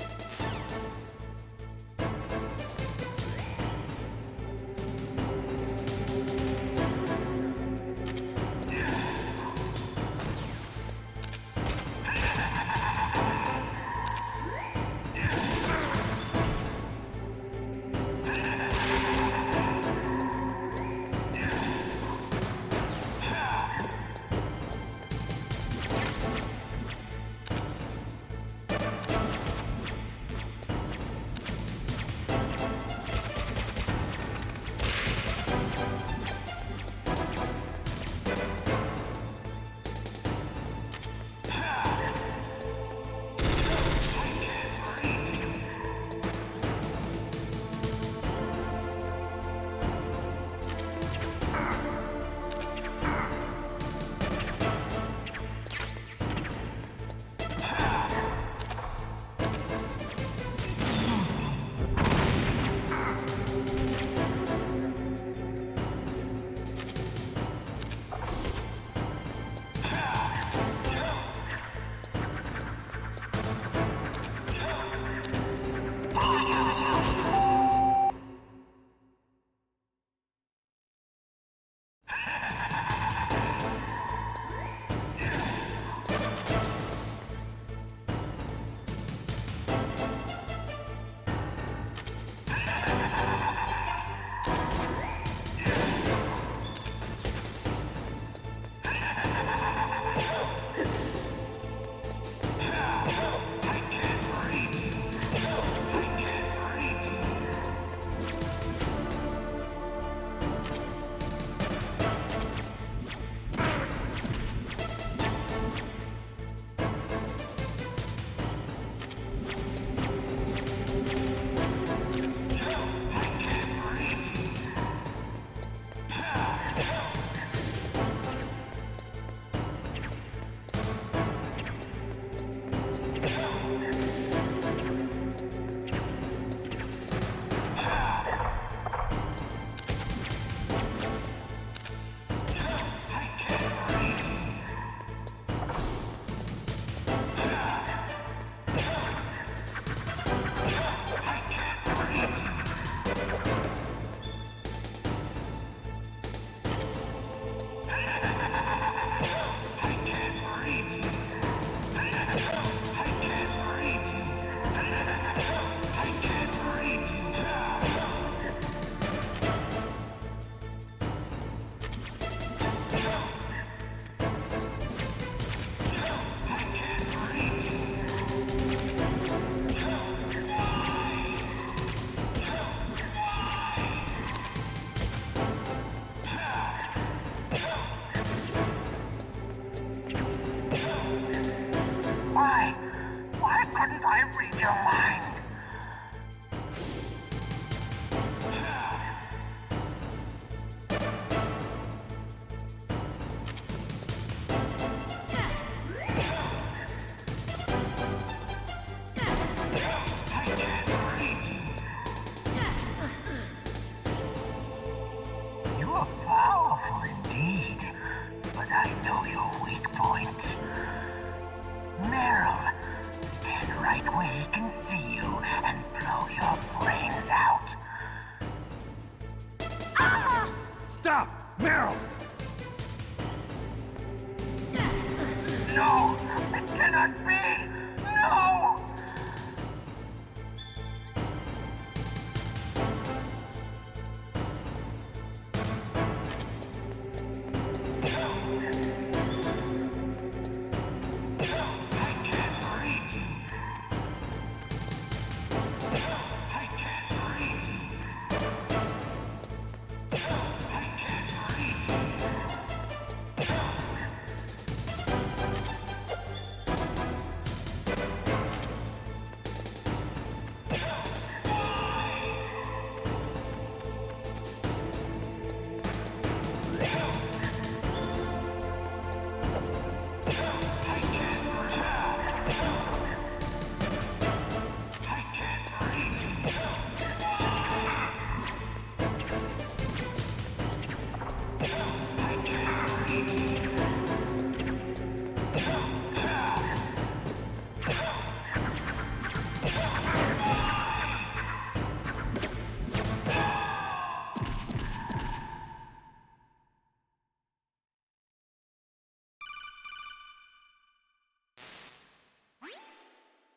No! It cannot be! No!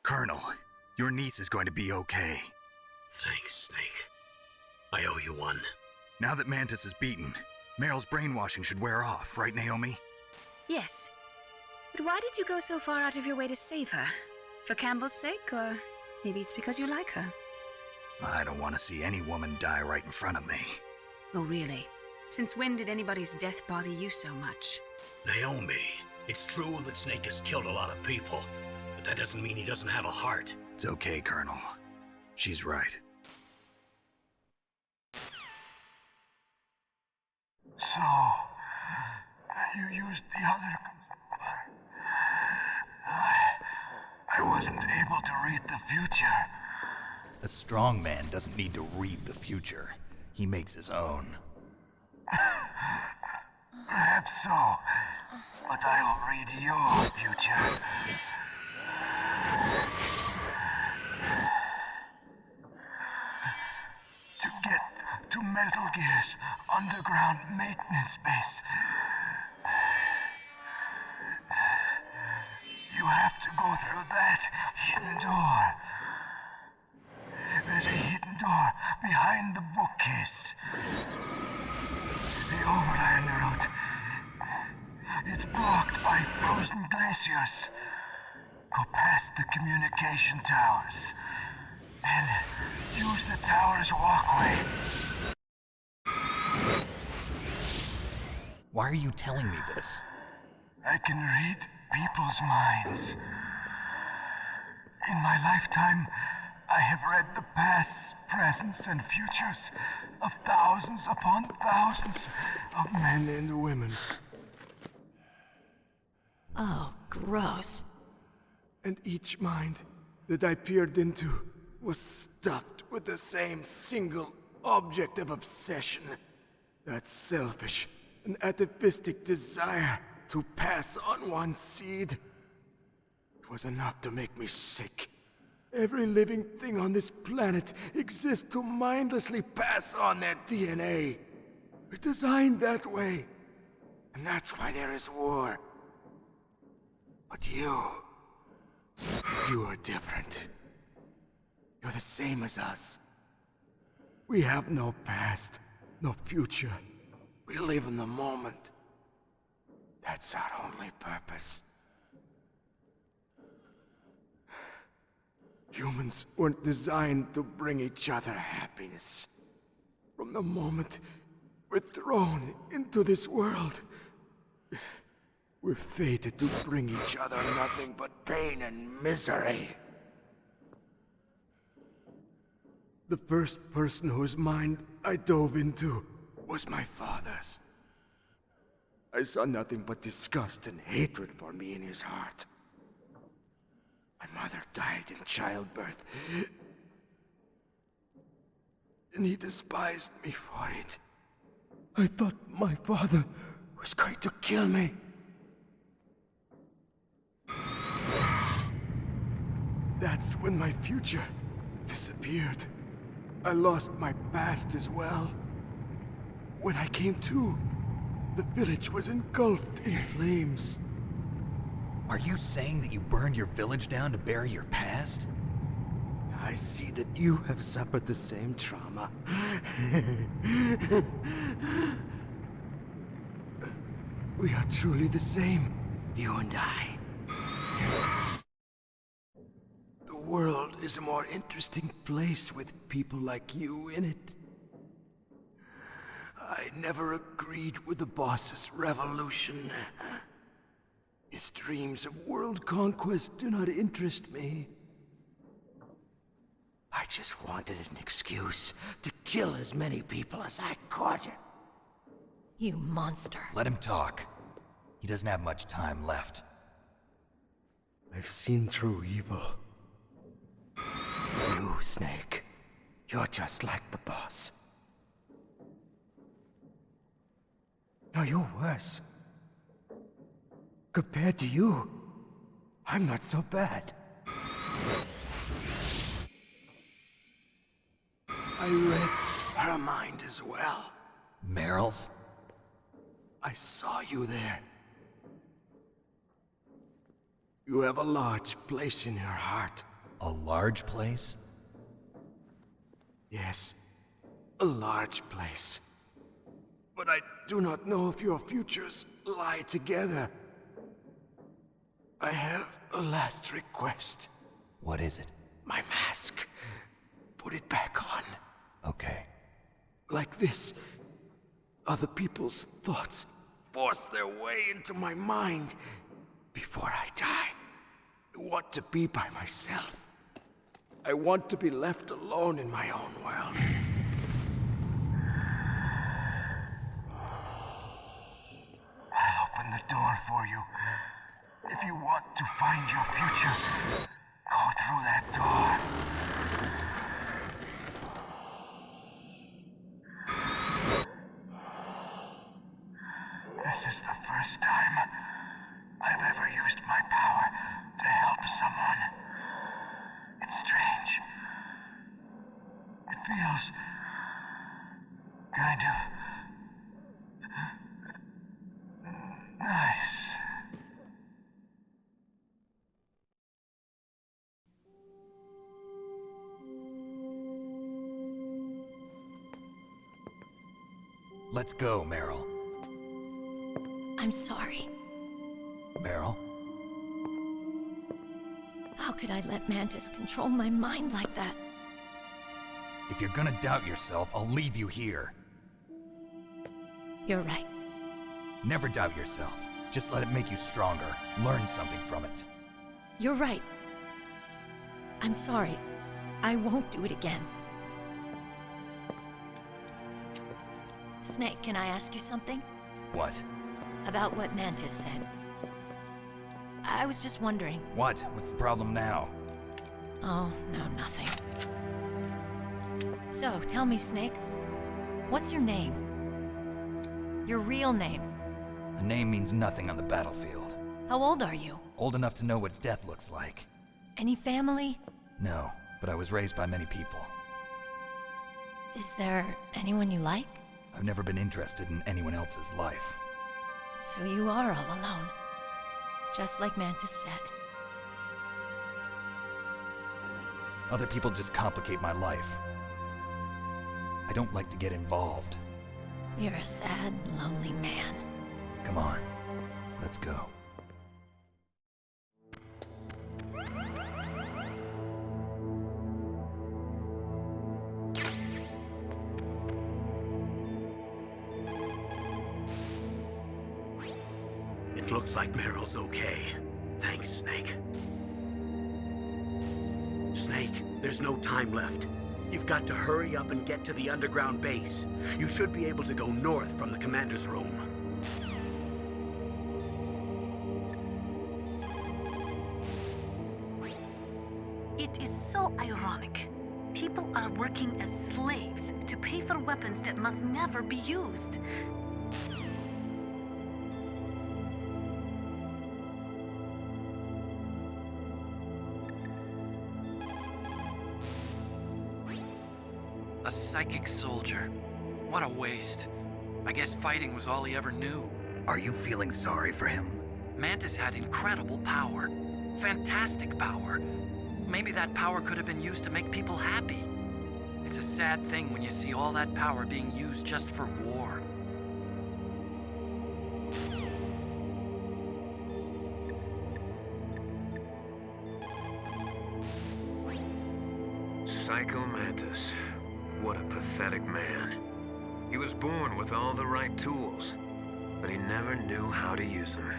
Colonel, your niece is going to be okay. Thanks, Snake. I owe you one. Now that Mantis is beaten, Meryl's brainwashing should wear off, right, Naomi? Yes. But why did you go so far out of your way to save her? For Campbell's sake, or maybe it's because you like her? I don't want to see any woman die right in front of me. Oh, really? Since when did anybody's death bother you so much? Naomi, it's true that Snake has killed a lot of people, but that doesn't mean he doesn't have a heart. It's okay, Colonel. She's right. So, you used the other... I wasn't able to read the future. A strong man doesn't need to read the future. He makes his own. Perhaps so, but I will read your future. To get to Metal Gear's underground maintenance base, you have to go through that hidden door. There's a hidden door behind the bookcase. The overland route. It's blocked by frozen glaciers. Go past the communication towers. And use the tower's walkway. Why are you telling me this? I can read people's minds. In my lifetime, I have read the pasts, presents, and futures of thousands upon thousands of men and women. Oh, gross. And each mind that I peered into was stuffed with the same single object of obsession. That selfish and atavistic desire to pass on one seed. It was enough to make me sick. Every living thing on this planet exists to mindlessly pass on their DNA. We're designed that way. And that's why there is war. But you are different. You're the same as us. We have no past, no future. We live in the moment. That's our only purpose. Humans weren't designed to bring each other happiness. From the moment we're thrown into this world, we're fated to bring each other nothing but pain and misery. The first person whose mind I dove into was my father's. I saw nothing but disgust and hatred for me in his heart. My mother died in childbirth, and he despised me for it. I thought my father was going to kill me. That's when my future disappeared. I lost my past as well. When I came to, the village was engulfed in flames. Are you saying that you burned your village down to bury your past? I see that you have suffered the same trauma. We are truly the same, you and I. The world is a more interesting place with people like you in it. I never agreed with the boss's revolution. His dreams of world conquest do not interest me. I just wanted an excuse to kill as many people as I could. You monster. Let him talk. He doesn't have much time left. I've seen true evil. You, Snake. You're just like the boss. No, you're worse. Compared to you, I'm not so bad. I read her mind as well. Meryl's? I saw you there. You have a large place in her heart. A large place? Yes, a large place. But I do not know if your futures lie together. I have a last request. What is it? My mask. Put it back on. Okay. Like this, other people's thoughts force their way into my mind. Before I die, I want to be by myself. I want to be left alone in my own world. I'll open the door for you. If you want to find your future, go through that door. This is the first time I've ever used my power to help someone. It's strange. It feels kind of nice. Let's go, Meryl. I'm sorry. Meryl? How could I let Mantis control my mind like that? If you're gonna doubt yourself, I'll leave you here. You're right. Never doubt yourself. Just let it make you stronger. Learn something from it. You're right. I'm sorry. I won't do it again. Snake, can I ask you something? What? About what Mantis said. I was just wondering. What? What's the problem now? Oh, no, nothing. So, tell me, Snake. What's your name? Your real name? A name means nothing on the battlefield. How old are you? Old enough to know what death looks like. Any family? No, but I was raised by many people. Is there anyone you like? I've never been interested in anyone else's life. So you are all alone. Just like Mantis said. Other people just complicate my life. I don't like to get involved. You're a sad, lonely man. Come on, let's go. It looks like Meryl's okay. Thanks, Snake. Snake, there's no time left. You've got to hurry up and get to the underground base. You should be able to go north from the commander's room. It is so ironic. People are working as slaves to pay for weapons that must never be used. A psychic soldier. What a waste. I guess fighting was all he ever knew. Are you feeling sorry for him? Mantis had incredible power. Fantastic power. Maybe that power could have been used to make people happy. It's a sad thing when you see all that power being used just for war. Psycho Mantis. What a pathetic man. He was born with all the right tools, but he never knew how to use them.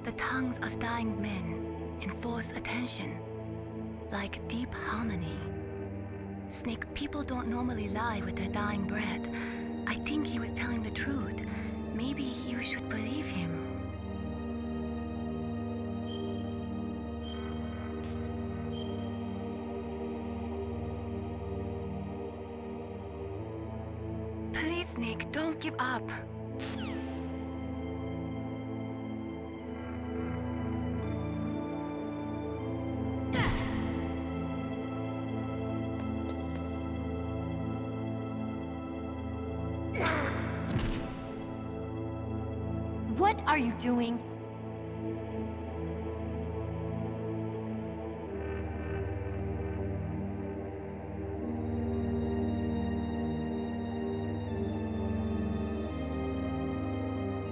The tongues of dying men enforce attention, like deep harmony. Snake, people don't normally lie with their dying breath. I think he was telling the truth. Maybe you should believe him. Please, Snake, don't give up. What are you doing?